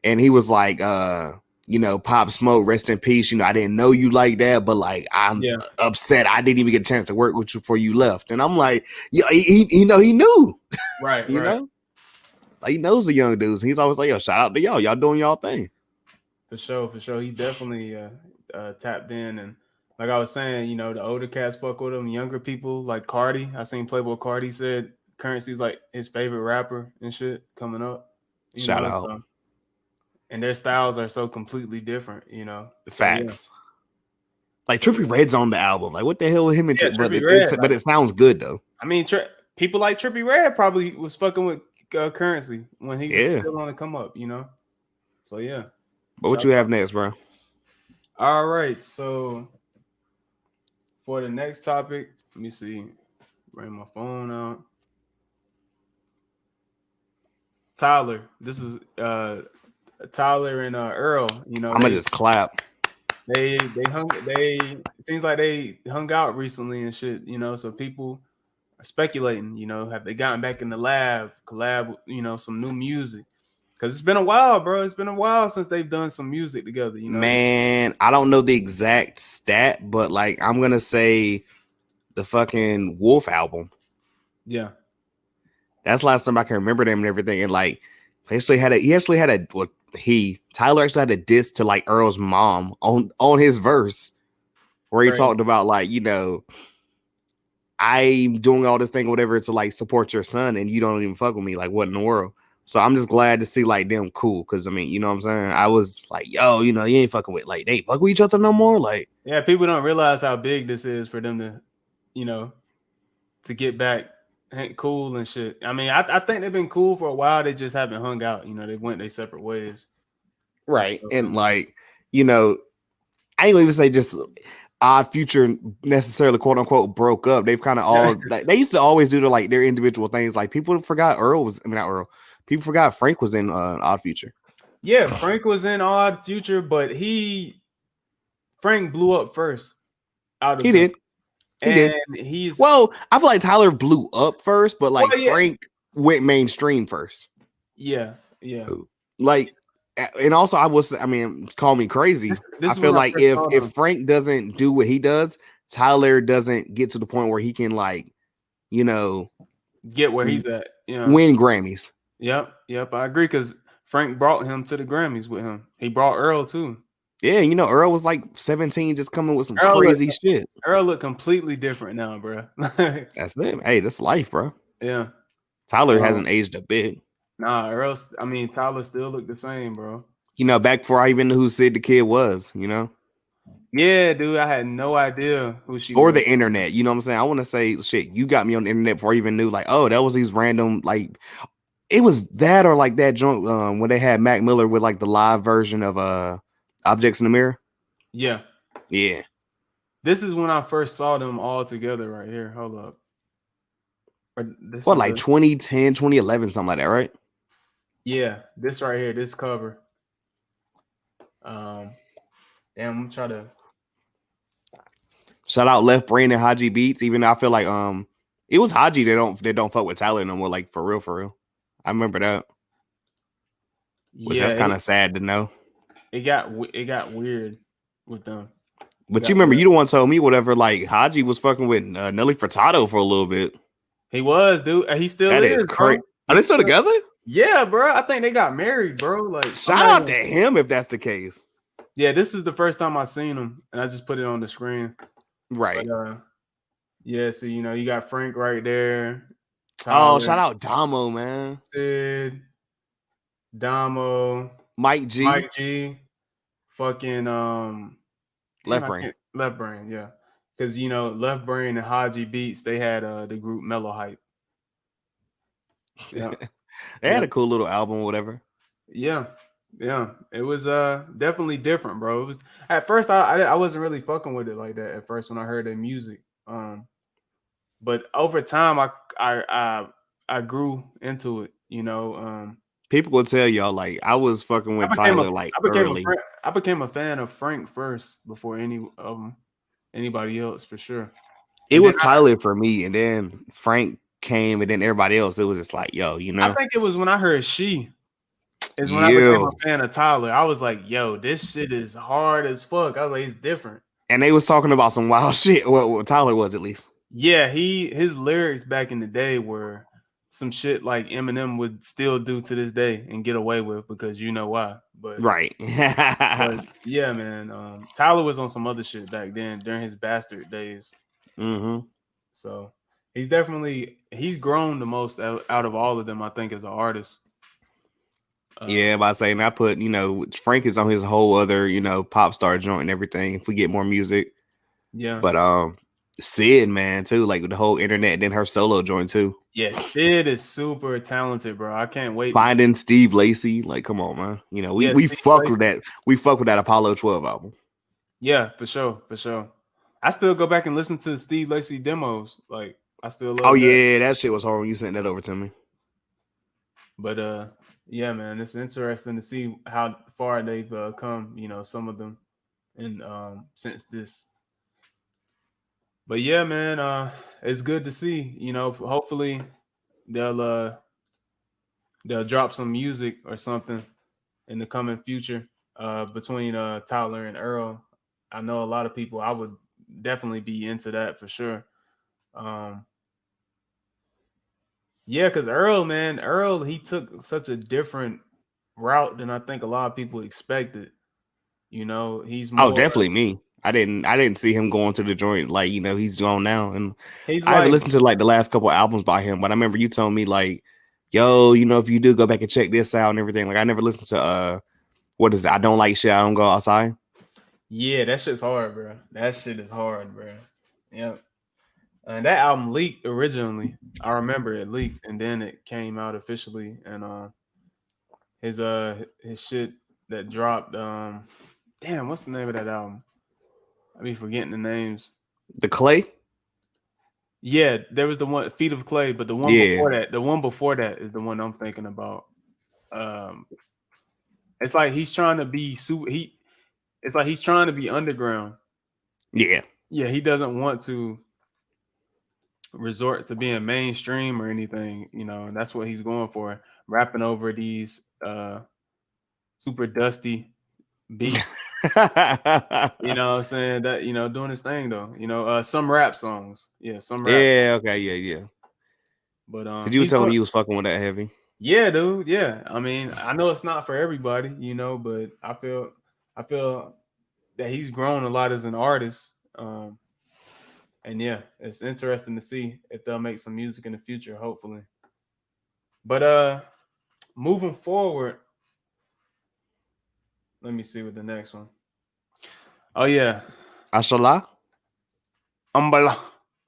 And he was like, Pop Smoke, rest in peace. You know, I didn't know you like that, but like I'm upset I didn't even get a chance to work with you before you left. And I'm like, yeah, he knew. Right. you know? Like, he knows the young dudes. He's always like, yo, shout out to y'all. Y'all doing y'all thing. For sure. He definitely tapped in. And like I was saying, the older cats fuck with him. Younger people like Cardi. I seen Playboy Cardi said Currency's like his favorite rapper and shit coming up. Shout out. So, and their styles are so completely different, Facts. So, yeah. Like Trippie Red's on the album. Like, what the hell with him and Trippie Red? But it sounds good though. I mean, people like Trippie Red probably was fucking with Currency when he was still on to come up, So yeah. But what you have next, bro? All right, so for the next topic, let me see. Bring my phone out. Tyler, this is Tyler and Earl. I'm gonna just clap. It seems like they hung out recently and shit. So people are speculating. Have they gotten back in the lab, collab? Some new music. Because it's been a while, bro. It's been a while since they've done some music together. Man, I don't know the exact stat, but like I'm gonna say the fucking Wolf album. Yeah, that's the last time I can remember them and everything. And like, Tyler actually had a diss to like Earl's mom on his verse, where he talked about like, I'm doing all this thing or whatever to like support your son, and you don't even fuck with me. Like, what in the world? So I'm just glad to see like them cool. Cause I mean, you know what I'm saying? I was like, yo, you ain't fucking with like they fuck with each other no more. Like, yeah, people don't realize how big this is for them to, to get back cool and shit. I mean, I think they've been cool for a while. They just haven't hung out. They went their separate ways. Right. And like, I ain't gonna even say just Odd Future necessarily quote unquote broke up. They've kind of all like, they used to always do their individual things. Like people forgot people forgot Frank was in Odd Future. Yeah, Frank was in Odd Future, but Frank blew up first. He did. Well, I feel like Tyler blew up first, but like Frank went mainstream first. Yeah. Like, and also call me crazy. I feel like if Frank doesn't do what he does, Tyler doesn't get to the point where he can like, get where he's at. Win Grammys. Yep. I agree because Frank brought him to the Grammys with him. He brought Earl too. Yeah, Earl was like 17, just coming with some crazy shit. Earl look completely different now, bro. That's it. Hey, that's life, bro. Yeah. Tyler hasn't aged a bit. Nah, Tyler still look the same, bro. Back before I even knew who Sid the Kid was, Yeah, dude, I had no idea who she Or was. the internet. You know what I'm saying? I want to say, shit, you got me on the internet before I even knew, like, oh, that was these random, like, it was that or like that joint when they had Mac Miller with like the live version of Objects in the Mirror. Yeah. Yeah. This is when I first saw them all together right here. Hold up. This What, is like 2010, 2011, something like that, right? yeah, this right here, this cover. Damn, I'm trying to Shout out Left Brain and Haji Beats. Even though I feel like it was Haji they don't fuck with Tyler no more, like for real, for real. I remember that. Which that's yeah, kind of sad to know. it got weird with them. But you remember, you the one told me whatever, like Haji was fucking with Nelly Furtado for a little bit. He was, dude. He still That is, is crazy. bro. Are they still together? Yeah, bro. I think they got married, bro. Like, shout out to him if that's the case. Yeah, this is the first time I seen him, and I just put it on the screen. Right. But, yeah, so you got Frank right there. Tyler, oh, shout out Damo, man. Sid, Damo, Mike G, fucking Left Brain. Left Brain, yeah. Because Left Brain and Haji Beats, they had the group Mellow Hype. Yeah. They had a cool little album or whatever. Yeah. It was definitely different, bro. It was at first I wasn't really fucking with it like that at first when I heard their music. But over time I grew into it, People will tell y'all like I was fucking with Tyler early. I became a fan of Frank first before anybody else for sure. It was Tyler for me, and then Frank came, and then everybody else. It was just like, yo, I think it was when I heard She. Is when I became a fan of Tyler. I was like, yo, this shit is hard as fuck. I was like, it's different. And they was talking about some wild shit. Well, Tyler was at least. Yeah, his lyrics back in the day were some shit like Eminem would still do to this day and get away with because you know why. But right. But yeah, man. Tyler was on some other shit back then during his Bastard days. Mm-hmm. So he's grown the most out of all of them, I think, as an artist. Yeah, by saying I put, Frank is on his whole other, pop star joint and everything. If we get more music. Yeah. But Sid, man, too, like with the whole internet and then her solo joint too. Yeah, Sid is super talented, bro. I can't wait. Finding Steve Lacy, like, come on, man. We fuck with that. We fuck with that Apollo 12 album. Yeah, for sure. I still go back and listen to the Steve Lacy demos. Like, I still love. Oh yeah, that shit was horrible. You sent that over to me. But yeah, man, it's interesting to see how far they've come. Some of them, and since this. But yeah, man, it's good to see. Hopefully they'll drop some music or something in the coming future between Tyler and Earl. I know a lot of people. I would definitely be into that for sure. Yeah, because Earl, he took such a different route than I think a lot of people expected. He's more. Oh, definitely me. I didn't see him going to the joint like he's gone now, and I haven't listened to like the last couple albums by him. But I remember you told me like, yo, if you do go back and check this out and everything. Like I never listened to what is it? I don't like shit. I don't go outside. Yeah, that shit's hard, bro. That shit is hard, bro. Yep. And that album leaked originally. I remember it leaked, and then it came out officially. And his shit that dropped. Damn, what's the name of that album? I be forgetting the names. The Clay. Yeah, there was the one Feet of Clay, but the one before that is the one I'm thinking about. It's like he's trying to be it's like he's trying to be underground. Yeah. Yeah, he doesn't want to resort to being mainstream or anything, and that's what he's going for. Rapping over these super dusty beats. You know what I'm saying? That, doing his thing though. Some rap songs. Yeah, some rap. Yeah, okay, yeah. But Cause you were telling me you was fucking with that heavy. Yeah, dude. Yeah. I mean, I know it's not for everybody, but I feel that he's grown a lot as an artist. And yeah, it's interesting to see if they'll make some music in the future, hopefully. But moving forward, let me see with the next one. Oh yeah. Ashala. Ambala,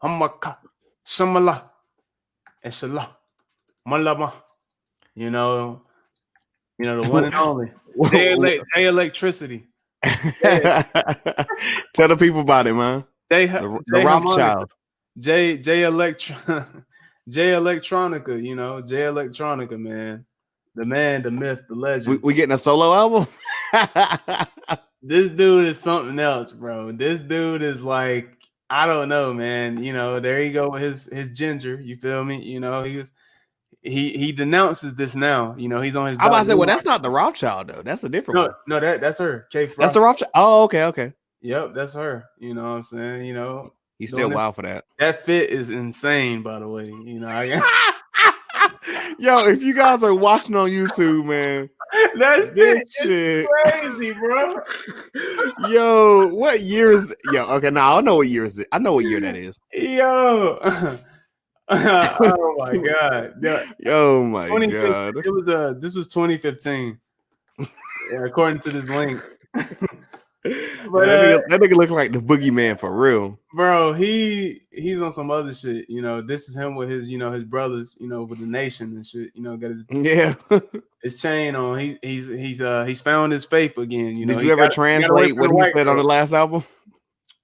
Hamaka, Shamala, Eshala, Malama. You know, the one and only. J Electricity. Tell the people about it, man. J The J Harmonica. Rothschild. J Electronica, J Electronica, man. The man, the myth, the legend. We getting a solo album? This dude is something else, bro. This dude is like, I don't know, man. There you go with his ginger. You feel me? He denounces this now. He's on his. I'm about to say, well, that's not the Rothschild though. That's a different one. No, that's her. K. Frost. That's the Rothschild. Oh, okay. Yep, that's her. You know what I'm saying? He's still wild for that. That fit is insane, by the way. Yo, if you guys are watching on YouTube, man, this shit crazy, bro. Yo, what year is it? Yo, okay, now I know what year is it. I know what year that is. Yo. Oh my god. Yo, my god. This was 2015. According to this link. But that nigga look like the boogeyman for real, bro. He's on some other shit. This is him with his his brothers. With the nation and shit. Got his chain on. He's found his faith again. Did you ever translate what he said on the last album?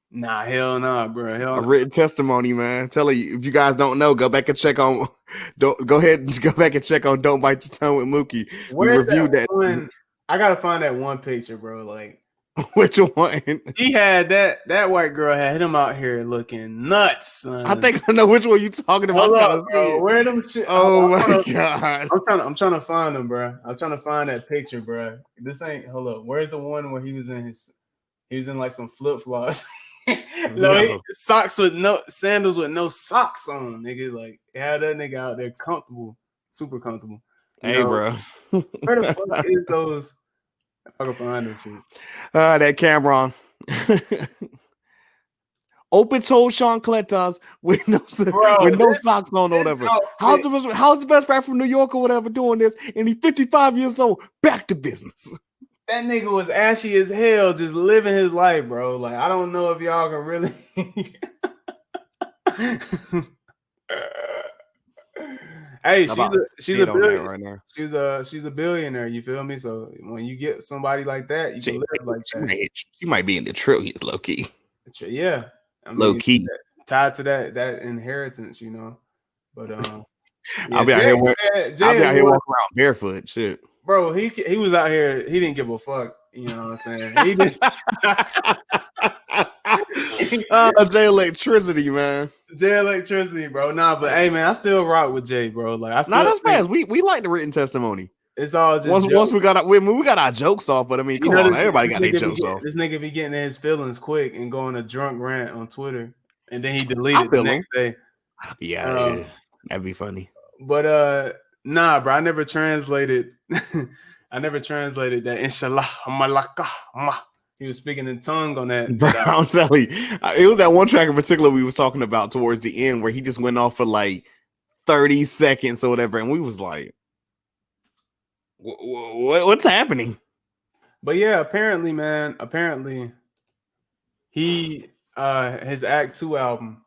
Nah, hell nah, bro. Hell a written testimony, man. Tell you if you guys don't know, go back and check on. Go ahead and go back and check on "Don't Bite Your Tongue" with Mooky. We reviewed that. I gotta find that one picture, bro. Like. Which one? He had that white girl had him out here looking nuts, son. I think I know which one you talking about. Bro. Where them shit? Oh my god! I'm trying to find them, bro. I'm trying to find that picture, bro. This ain't. Hold up. Where's the one where he was in like some flip flops? Socks with sandals with no socks on, nigga. Like had that nigga out there comfortable, super comfortable. Hey, bro. Where the fuck is those? I can find them too. That Cameron. Open toe Sean Cletas with no socks on or whatever. How's the best rapper from New York or whatever doing this? And he's 55 years old. Back to business. That nigga was ashy as hell, just living his life, bro. Like I don't know if y'all can really. Hey, she's a billionaire right now. She's a billionaire. You feel me? So when you get somebody like that, you can live like that. She might be in the trillions, low key. Yeah, low key tied to that inheritance, But I'll be out here walking around barefoot. Shit, bro. He was out here. He didn't give a fuck. You know what I'm saying? He did. J Electricity, man. J Electricity, bro. Nah, but hey, man, I still rock with Jay, bro. Like, that's fast. We like the written testimony. It's all just once we got our jokes off, but I mean, come on, everybody got their jokes off. This nigga be getting in his feelings quick and going a drunk rant on Twitter, and then he deleted the next day. Yeah, that'd be funny. But nah, bro, I never translated. I never translated that. Inshallah, malaka, ma. He was speaking in tongue on that. Bro, I'm telling you, it was that one track in particular we was talking about towards the end where he just went off for like 30 seconds or whatever, and we was like, what's happening? But yeah, apparently, man, he his Act 2 album,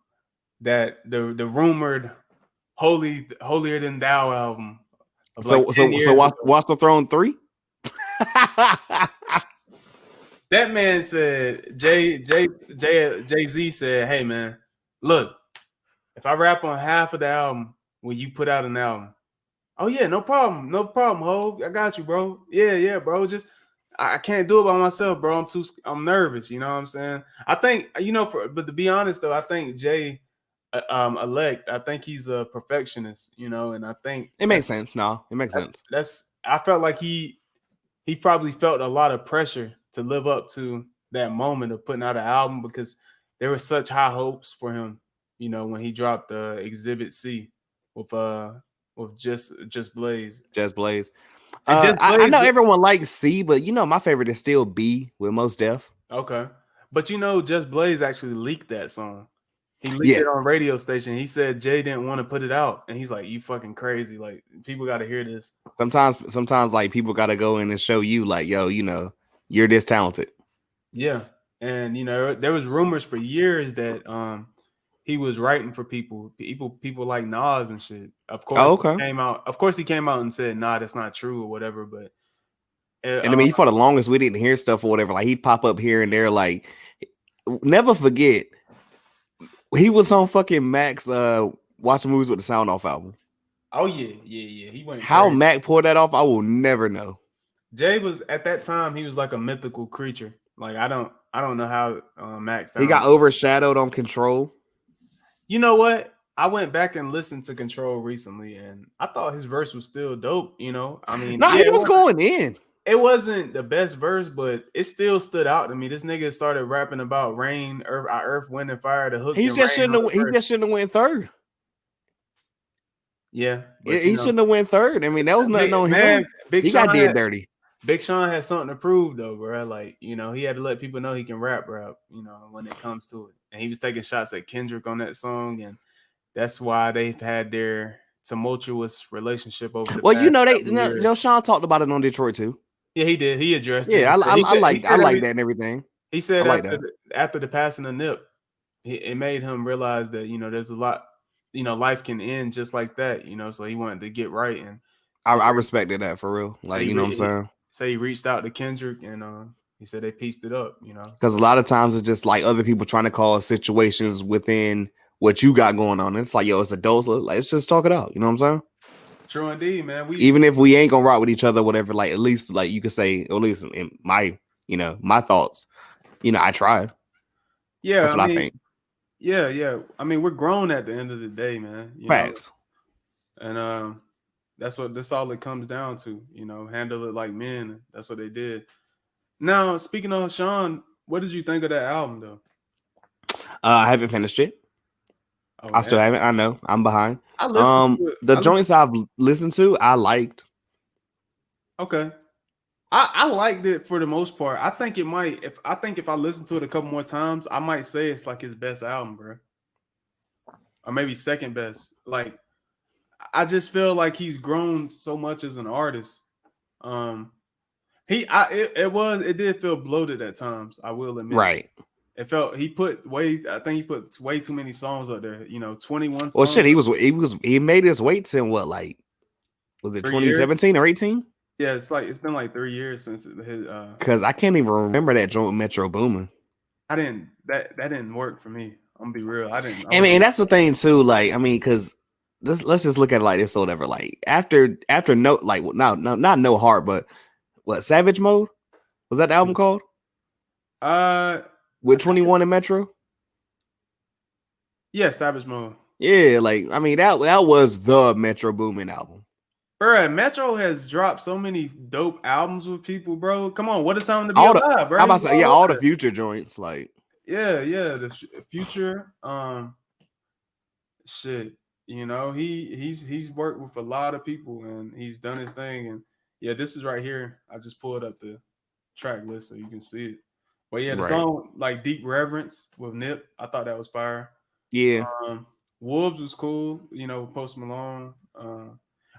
that the rumored Holier Than Thou album. So Watch the Throne 3? That man said, Jay-Z said, hey, man, look, if I rap on half of the album, will you put out an album? Oh, yeah, no problem, Ho. I got you, bro. Yeah, bro. Just, I can't do it by myself, bro. I'm nervous, you know what I'm saying? I think, but to be honest, though, I think Jay, I think he's a perfectionist, and I think it makes sense. No, it makes sense. I felt like he probably felt a lot of pressure to live up to that moment of putting out an album because there were such high hopes for him, when he dropped the Exhibit C with Just Blaze. Just Blaze. I know everyone likes C, but my favorite is still B with Mos Def. Okay. But Just Blaze actually leaked that song. He leaked it on a radio station. He said Jay didn't want to put it out. And he's like, you fucking crazy. Like, people got to hear this. Sometimes like people got to go in and show you like, yo, you're this talented. Yeah. and there was rumors for years that he was writing for people like Nas and shit. Of course, Oh, okay. he came out and said, "Nah, that's not true" or whatever. But And I mean, for the longest, we didn't hear stuff or whatever. Like he'd pop up here and there. Like, never forget, he was on fucking Max watching movies with the sound off album. Oh yeah. He went. How crazy. Mac pulled that off, I will never know. Jay was at that time. He was like a mythical creature. Like I don't know how Mac found. He got overshadowed on Control. You know what? I went back and listened to Control recently, and I thought his verse was still dope. I mean, Nah, he was going in. It wasn't the best verse, but it still stood out to me. This nigga started rapping about rain, earth, wind, and fire. The hook. He just shouldn't have went third. Yeah, he shouldn't have went third. I mean, that was nothing on him. He got did dirty. Big Sean had something to prove though, bro. Like, he had to let people know he can rap, when it comes to it. And he was taking shots at Kendrick on that song, and that's why they've had their tumultuous relationship over the past Sean talked about it on Detroit too. Yeah, he did. He addressed it. Yeah, I like that and everything. He said after the passing of Nip, it made him realize that, there's a lot, life can end just like that, so he wanted to get right. And I respected that for real. Like, you know what I'm saying? So he reached out to Kendrick and he said they pieced it up, Because a lot of times it's just like other people trying to cause situations within what you got going on. It's like, yo, it's adults. Let's just talk it out. You know what I'm saying? True indeed, man. Even if we ain't gonna rock with each other, whatever, like at least like you could say, at least in my, my thoughts, I tried. Yeah, that's what I think. Yeah. I mean, we're grown at the end of the day, man. Facts. And that's all it comes down to, handle it like men. That's what they did. Now, speaking of Sean, what did you think of that album though? I haven't finished it. Oh, I still haven't. I know I'm behind. The joints I've listened to, I liked. Okay, I liked it for the most part. I think it might. If I listen to it a couple more times, I might say it's like his best album, bro, or maybe second best. Like, I just feel like he's grown so much as an artist. It did feel bloated at times. I will admit. Right. It felt he put way too many songs up there. 21 songs. Well, shit, he made his weights in what, like, was it 2017 or 18? Yeah, it's been like 3 years since his. Because I can't even remember that joint Metro Boomin. That didn't work for me. I'm gonna be real. I didn't. I mean, and that's the thing too. Like, I mean, because let's just look at it like this or whatever. Like after not No Heart, but what, Savage Mode? Was that the album called? With 21 and Metro? Yeah, Savage Mode. Yeah, like, I mean, that was the Metro Boomin album. Bro, Metro has dropped so many dope albums with people, bro. Come on, what a time to be alive, bro. I'm about to say, all the Future joints, like. Yeah, the Future. Shit, he's worked with a lot of people and he's done his thing. And yeah, this is right here. I just pulled up the track list so you can see it. But yeah, the song like Deep Reverence with Nip, I thought that was fire. Yeah. Wolves was cool, Post Malone.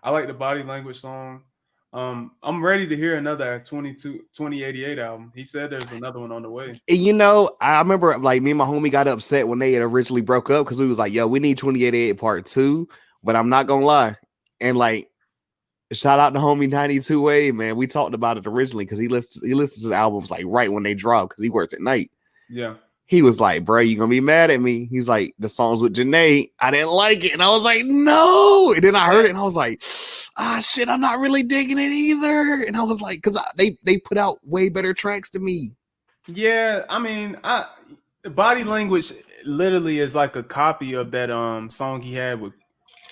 I like the Body Language song. I'm ready to hear another 2088 album. He said there's another one on the way. I remember like me and my homie got upset when they had originally broke up because we was like, yo, we need 2088 part 2. But I'm not gonna lie. And like, shout out to homie 92A, man. We talked about it originally because he listened to the albums like right when they dropped because he works at night. Yeah. He was like, bro, you gonna be mad at me? He's like, the songs with Janae, I didn't like it. And I was like, no. And then I heard it and I was like, shit, I'm not really digging it either. And I was like, because they put out way better tracks to me. Yeah, I mean, Body Language literally is like a copy of that song he had with,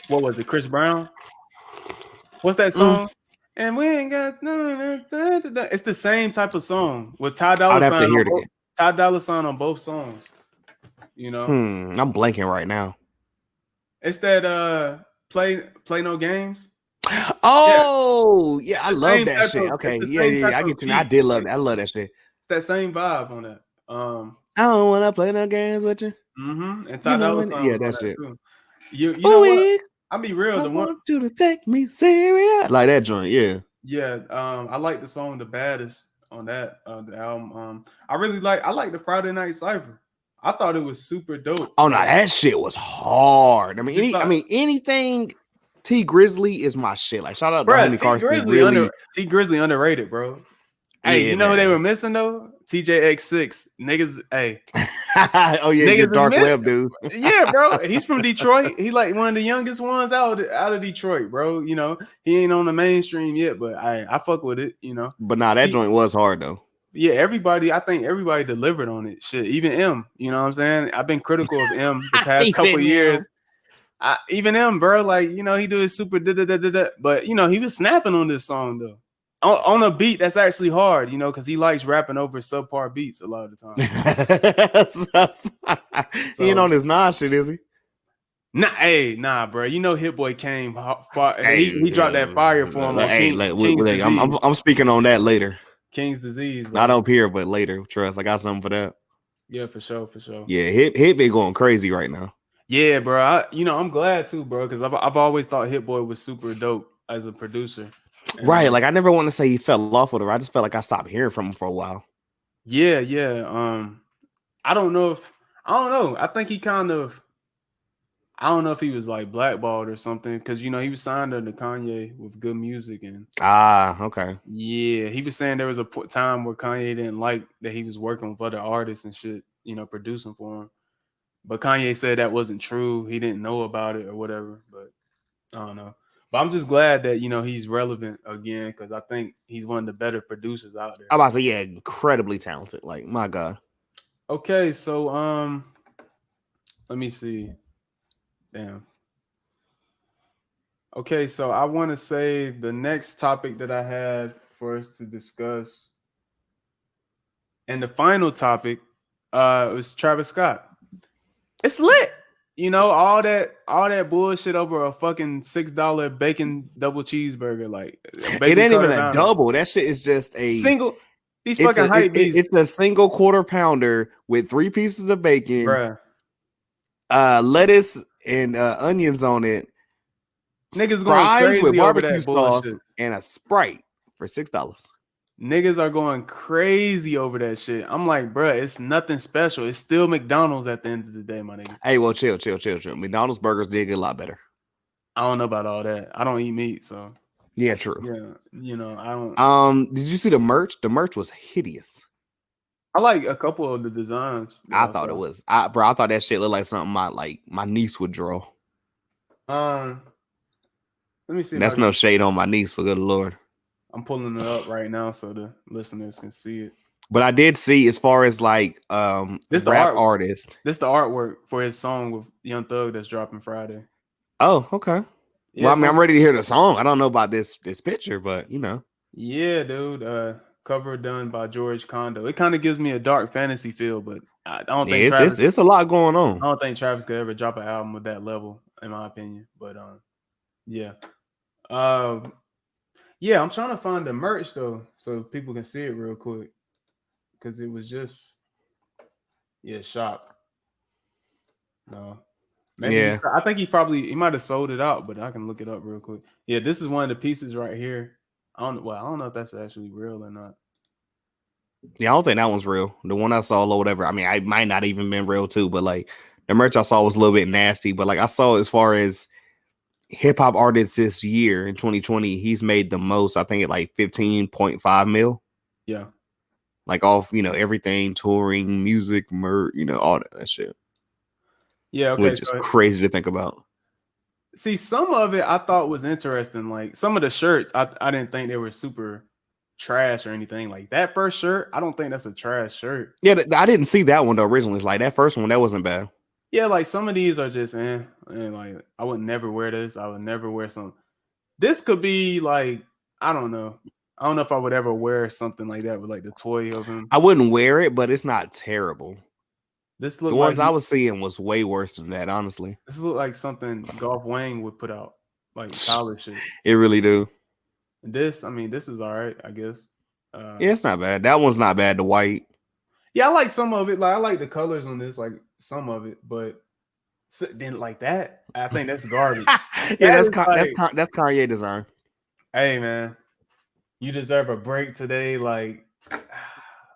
what was it, Chris Brown? What's that song? And we ain't got it's the same type of song with Ty Dolla Sign. I'd have to hear it again. Ty Dolla Sign on both songs. I'm blanking right now. It's that play no games. Oh, yeah, I love that shit. Okay, yeah, I get you. I did love that. I love that shit. It's that same vibe on that. I don't want to play no games with you. And Ty Dolla Sign. Yeah, that shit. You know what? I'll be real. I want you to take me serious. Like that joint, yeah. Yeah, I like the song The Baddest. the album. I like the Friday Night Cypher. I thought it was super dope. Oh no, that shit was hard. I mean, anything T Grizzly is my shit. Like shout out to homie Carson. T Grizzly underrated, bro. Hey, yeah, you know who they were missing though? TJX6 niggas. Hey, oh yeah, your dark web dude. Yeah, bro. He's from Detroit. He like one of the youngest ones out of Detroit, bro. You know, he ain't on the mainstream yet, but I fuck with it. You know, but nah, that joint was hard though. Yeah, I think everybody delivered on it. Shit, even M. You know what I'm saying? I've been critical of M the past couple years. Even M, bro. Like, you know, he do his super but you know, he was snapping on this song though. On a beat that's actually hard, you know, because he likes rapping over subpar beats a lot of the time. He ain't on his shit, is he? Nah, bro. You know, Hit Boy came far. He dropped that fire for him. I'm speaking on that later. King's Disease, bro. Not up here, but later. Trust, I got something for that. Yeah, for sure. Yeah, Hit been going crazy right now. Yeah, bro. I'm glad too, bro, because I've always thought Hit Boy was super dope as a producer. Right, like I never want to say he fell off with her. I just felt like I stopped hearing from him for a while. Yeah. I don't know. I think he kind of. I don't know if he was like blackballed or something, because you know he was signed under Kanye with Good Music and. Okay. Yeah, he was saying there was a time where Kanye didn't like that he was working with other artists and shit, you know, producing for him. But Kanye said that wasn't true. He didn't know about it or whatever. But I don't know. But I'm just glad that, you know, he's relevant again, because I think he's one of the better producers out there. I'm about to say, yeah, incredibly talented. Like, my God. Okay, so let me see. Damn. Okay, so I want to say the next topic that I had for us to discuss, and the final topic, was Travis Scott. It's lit. You know, all that bullshit over a fucking $6 bacon double cheeseburger. Like, it ain't even a double. That shit is just a single. These fucking hype beats. It's a single quarter pounder with 3 pieces of bacon, bruh. Lettuce and onions on it. Niggas going crazy with barbecue over that sauce and a Sprite for $6. Niggas are going crazy over that shit. I'm like, bro, it's nothing special. It's still McDonald's at the end of the day, my nigga. Hey, well, chill. McDonald's burgers did get a lot better. I don't know about all that. I don't eat meat, so. Yeah, true. Yeah, you know, I don't. Did you see the merch? The merch was hideous. I like a couple of the designs. I thought it was. I thought that shit looked like something my niece would draw. Let me see. That's no shade on my niece, for good Lord. I'm pulling it up right now so the listeners can see it. But I did see, as far as like this rap artist. This the artwork for his song with Young Thug that's dropping Friday. Oh, okay. Yeah, well, I mean, I'm ready to hear the song. I don't know about this picture, but you know. Yeah, dude. Cover done by George Kondo. It kind of gives me a dark fantasy feel, but I don't think it's a lot going on. I don't think Travis could ever drop an album with that level, in my opinion. But yeah. Yeah, I'm trying to find the merch though, so people can see it real quick, because it was just shop. No, maybe I think he might have sold it out, but I can look it up real quick. Yeah, this is one of the pieces right here. I don't know if that's actually real or not. Yeah, I don't think that one's real. The one I saw or whatever, I mean, I might not even been real too, but like the merch I saw was a little bit nasty. But like I saw, as far as hip hop artists this year in 2020, he's made the most. I think at like 15.5 mil. Yeah, like off, you know, everything, touring, music, merch, you know, all that shit. Yeah, okay, which is crazy to think about. See, some of it I thought was interesting. Like some of the shirts, I didn't think they were super trash or anything. Like that first shirt, I don't think that's a trash shirt. Yeah, I didn't see that one though originally. It's like that first one, that wasn't bad. Yeah, like some of these are just and like I would never wear this. I would never wear some. This could be like, I don't know. I don't know if I would ever wear something like that with like the toy of him. I wouldn't wear it, but it's not terrible. This look the ones I was seeing was way worse than that, honestly. This looked like something Golf Wang would put out, like college shit. It really do. This, I mean, this is all right, I guess. Yeah, it's not bad. That one's not bad. The white. Yeah, I like some of it. Like I like the colors on this, like some of it, but then like that, I think that's garbage. Yeah, that's Kanye design. Hey man, you deserve a break today. Like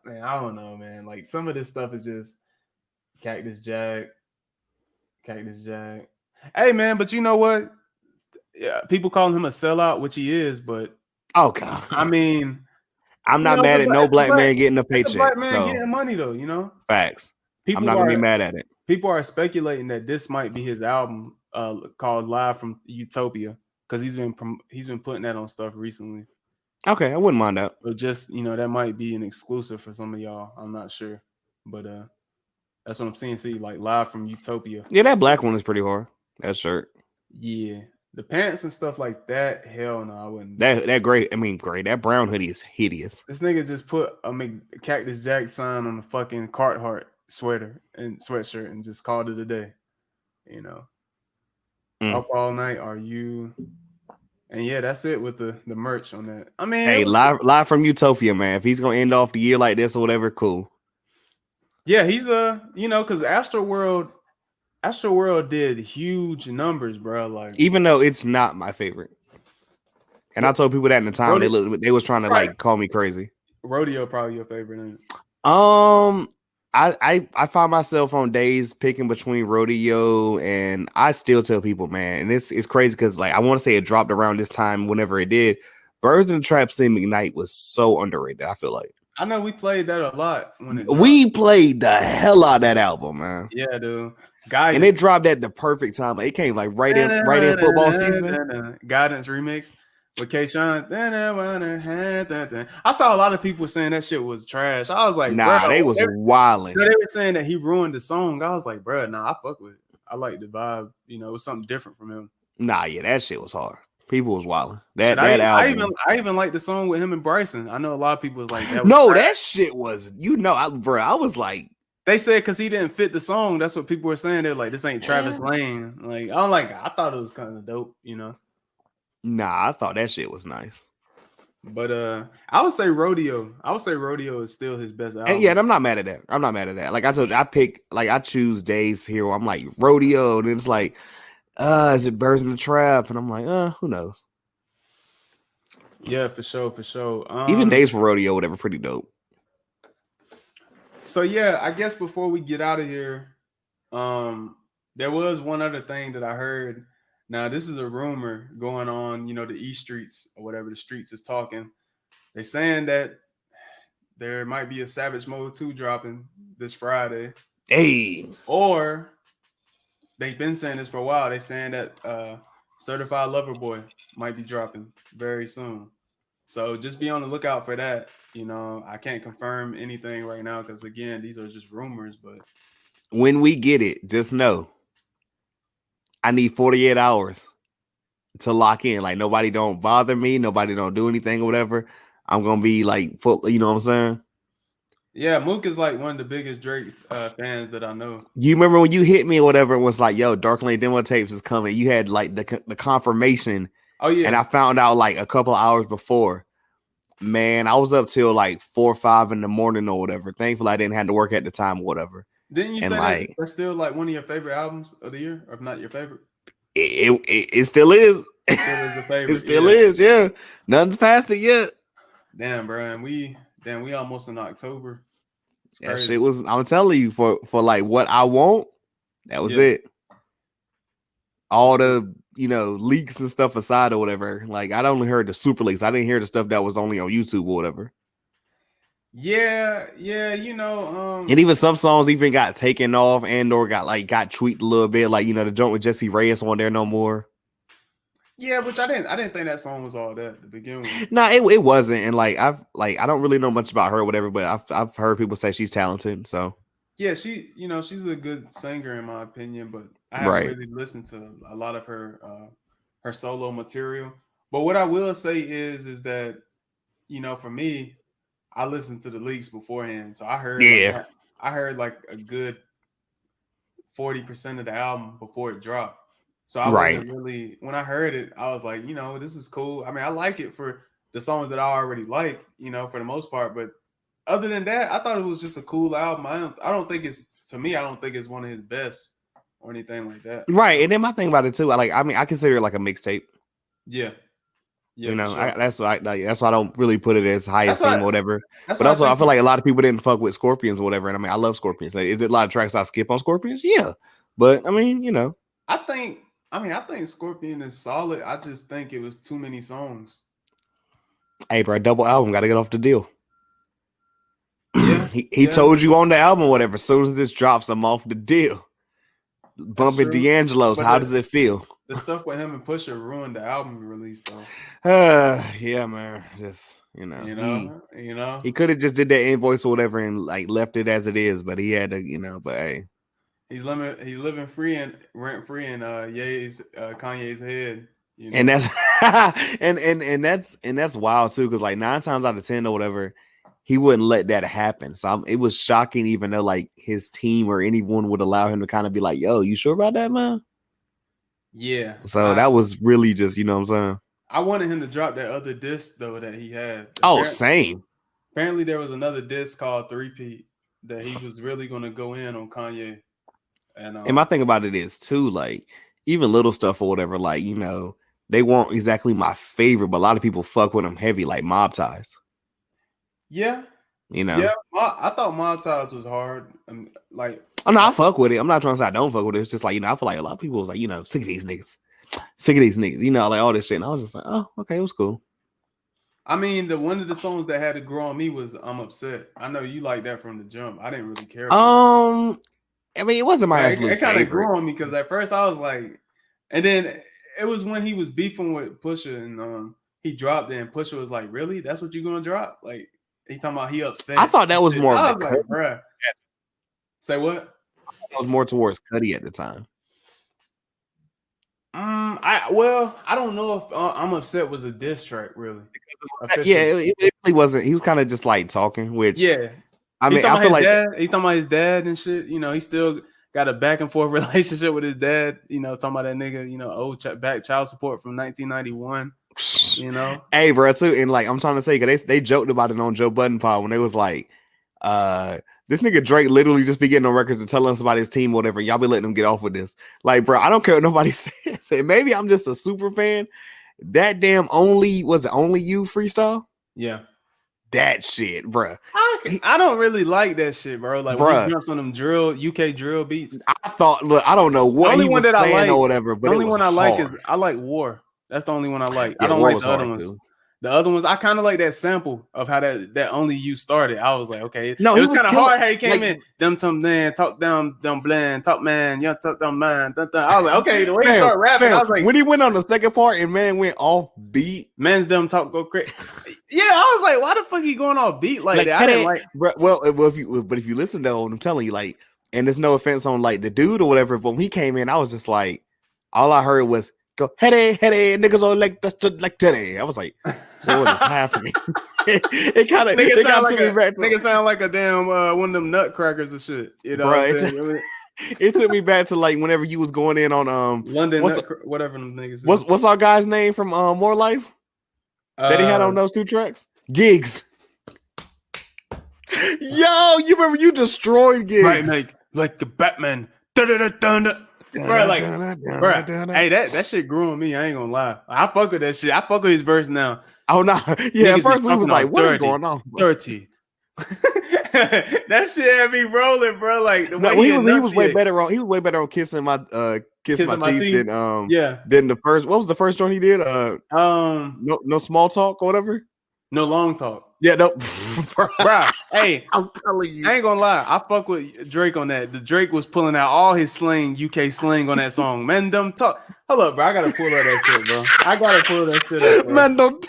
man, I don't know, man. Like some of this stuff is just Cactus Jack, Cactus Jack. Hey, man, but you know what? Yeah, people calling him a sellout, which he is, but Oh God. I mean, I'm you not know, mad at no it's a black man getting a it's a black paycheck. man So getting money though, you know. facts. I'm not People gonna be are mad at it. people are speculating that this might be his album, called Live from Utopia, because he's been putting that on stuff recently. Okay, I wouldn't mind that. So just that might be an exclusive for some of y'all. I'm not sure, but that's what I'm seeing. See, like Live from Utopia. Yeah, that black one is pretty hard. That shirt. Yeah, the pants and stuff like that. Hell no, I wouldn't. That gray. I mean, gray. That brown hoodie is hideous. This nigga just put a Cactus Jack sign on the fucking Carhartt sweater and sweatshirt and just called it a day. You know, Up All Night. Are you? And yeah, that's it with the merch on that. I mean, hey, live from Utopia, man. If he's gonna end off the year like this or whatever, cool. Yeah, he's because Astroworld did huge numbers, bro. Like, even though it's not my favorite, and I told people that in the time they was trying to like call me crazy. Rodeo probably your favorite, ain't it? I find myself on days picking between Rodeo, and I still tell people, man, and it's crazy because like I want to say it dropped around this time whenever it did. Birds in the Trap Scene McKnight was so underrated. I feel like. I know we played that a lot when it dropped. We played the hell out of that album, man. Yeah, dude. Guidance. And it dropped at the perfect time. Like, it came like right in football season. Guidance remix with K-Shine. I saw a lot of people saying that shit was trash. I was like, nah, they was wilding. They were saying that he ruined the song. I was like, bro, nah, I fuck with it. I like the vibe. It was something different from him. Nah, yeah, that shit was hard. People was wilding. That album. I even like the song with him and Bryson. I know a lot of people was like that. That shit was, I was like, they said because he didn't fit the song. That's what people were saying. They're like, this ain't Travis Lane. Like, I thought it was kind of dope, Nah, I thought that shit was nice. But I would say Rodeo. Is still his best album. And yeah, and I'm not mad at that. Like I told you, I choose days here where I'm like Rodeo, and it's like, is it Birds in the Trap? And I'm like, who knows? Yeah, for sure. Even days for Rodeo, whatever, pretty dope. So yeah, I guess before we get out of here, there was one other thing that I heard. Now, this is a rumor going on, the East Streets or whatever the streets is talking. They're saying that there might be a Savage Mode 2 dropping this Friday. Hey. Or they've been saying this for a while. They're saying that Certified Lover Boy might be dropping very soon. So just be on the lookout for that. I can't confirm anything right now because, again, these are just rumors. But when we get it, just know I need 48 hours to lock in. Like, nobody don't bother me. Nobody don't do anything or whatever. I'm going to be like, full, you know what I'm saying? Yeah, Mook is like one of the biggest Drake fans that I know. You remember when you hit me or whatever, it was like, yo, Dark Lane Demo Tapes is coming. You had like the confirmation. Oh, yeah. And I found out like a couple of hours before. Man, I was up till like 4 or 5 in the morning or whatever. Thankfully, I didn't have to work at the time or whatever. Didn't you say that's still like one of your favorite albums of the year, or if not your favorite? It still is. It still is the favorite. It still is, yeah. Nothing's past it yet. Damn, bro. And we almost in October. That shit was, I'm telling you, for like what I want, that was it. All the leaks and stuff aside or whatever. Like, I only heard the super leaks. I didn't hear the stuff that was only on YouTube or whatever. Yeah, and even some songs even got taken off and or got tweaked a little bit, like the joint with Jesse Reyes on there no more. Yeah, which I didn't think that song was all that to begin with. No, it wasn't, and I don't really know much about her or whatever, but I've heard people say she's talented. So yeah, she's a good singer in my opinion, but I haven't really listened to a lot of her solo material. But what I will say is that for me, I listened to the leaks beforehand, so I heard like a good 40% of the album before it dropped. So I wasn't really, when I heard it, I was like, this is cool. I mean, I like it for the songs that I already like, for the most part. But other than that, I thought it was just a cool album. I don't think it's one of his best or anything like that. Right, and then my thing about it too, I consider it like a mixtape. Yeah. Yeah, You for know, sure. that's why I don't really put it as high That's esteem why. or whatever. That's But why I also, I think. feel like a lot of people didn't fuck with Scorpions or whatever. And I mean, I love Scorpions. Like, is it a lot of tracks I skip on Scorpions? Yeah, but I mean, you know, I think. I mean, I think Scorpion is solid. I just think it was too many songs. hey, bro, double album, got to get off the deal. Yeah, he yeah, told you on the album, whatever. As soon as this drops, I'm off the deal. that's Bumping true. D'Angelo's. But How does it feel? the stuff with him and Pusha ruined the album release, though. Yeah, man. Just You know, he could have just did that invoice or whatever and like left it as it is, but he had to, but hey. he's living free and rent free in Kanye's head. You know? And that's and that's wild too, because like 9 times out of 10 or whatever, he wouldn't let that happen. So it was shocking, even though like his team or anyone would allow him to kind of be like, "Yo, you sure about that, man?" Yeah. So that was really just, you know what I'm saying? I wanted him to drop that other disc though that he had. Same. Apparently, there was another disc called Three-Peat that he was really going to go in on Kanye. And my thing about it is too, like even little stuff or whatever, like they weren't exactly my favorite, but a lot of people fuck with them heavy, like Mob Ties. Yeah. Yeah, I thought Mob Ties was hard. I fuck with it. I'm not trying to say I don't fuck with it. It's just like, I feel like a lot of people was like, sick of these niggas. Sick of these niggas, like all this shit. And I was just like, oh, okay, it was cool. I mean, one of the songs that had to grow on me was "I'm Upset." I know you like that from the jump. I didn't really care. I mean, it wasn't my absolute It kind of favorite. grew on me because at first I was like, and then it was when he was beefing with Pusha and he dropped it, and Pusha was like, "Really? That's what you gonna drop?" Like he's talking about he upset. I thought that was more. I was like, bruh. Say what? I was more towards Cudi at the time. I don't know if "I'm Upset" was a diss track, really. Yeah, it really wasn't. He was kind of just like talking, which I mean, I feel like he's talking about his dad and shit. He still got a back and forth relationship with his dad. Talking about that nigga. Old back child support from 1991. Hey, bro, too, and like I'm trying to say, because they joked about it on Joe Budden Pod when they was like, this nigga Drake literally just be getting on records and telling us about his team or whatever. Y'all be letting him get off with this. Like, bro, I don't care what nobody says. Maybe I'm just a super fan. That damn only you freestyle. Yeah. That shit, bro. I don't really like that shit, bro. Like, when he jumps on them UK drill beats. I thought, look, I don't know what he was saying or whatever, but the only one I like is I like War. That's the only one I like. I don't like the other ones. The other ones, I kind of like that sample of how that only you started. I was like, okay. No, it was kind of hard how he came in. Them talk down, them bland, talk man, young talk down man. I was like, okay, the way he started rapping, I was like, when he went on the second part and man went off beat. Man's them talk go crazy. Yeah, I was like, why the fuck he going off beat like that? I didn't like. Well, if you listen though, I'm telling you, like, and there's no offense on like the dude or whatever, but when he came in, I was just like, all I heard was go hey niggas all like today. I was like, what is happening? it kind of nigga sound like a damn one of them nutcrackers or shit. It took me back to like whenever you was going in on London whatever them niggas. What's our guy's name from More Life that he had on those 2 tracks? Gigs. Yo, you remember you destroyed Gigs, right? Like the Batman. Bro, hey, that shit grew on me. I ain't gonna lie. I fuck with that shit. I fuck with his verse now. Oh no, yeah. At first we was like, "What is going on?" 30. That shit had me rolling, bro. Like the way he was way better on. He was way better on kissing my teeth than than the first. What was the first joint he did? No small talk or whatever. No long talk. Yeah, no, bro. Hey, I'm telling you, I ain't gonna lie. I fuck with Drake on that. The Drake was pulling out all his slang, UK slang on that song. Man, dumb talk. Hold up, bro. I gotta pull up that shit, bro. I gotta pull that shit up, bro. Man, don't.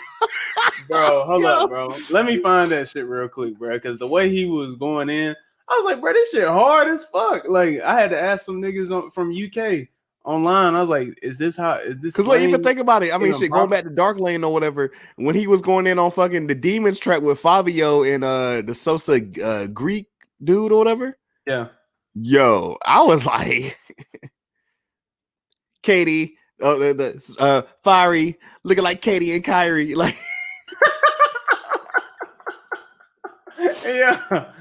Bro, hold up, bro. Let me find that shit real quick, bro. Because the way he was going in, I was like, bro, this shit hard as fuck. Like, I had to ask some niggas from UK online. I was like, is this? Because like, even think about it. I mean, shit, going back to Dark Lane or whatever, when he was going in on fucking the Demons track with Fabio and the Sosa Greek dude or whatever. Yeah. Yo, I was like, Katie, Fiery, looking like Katie and Kyrie, like. Yeah.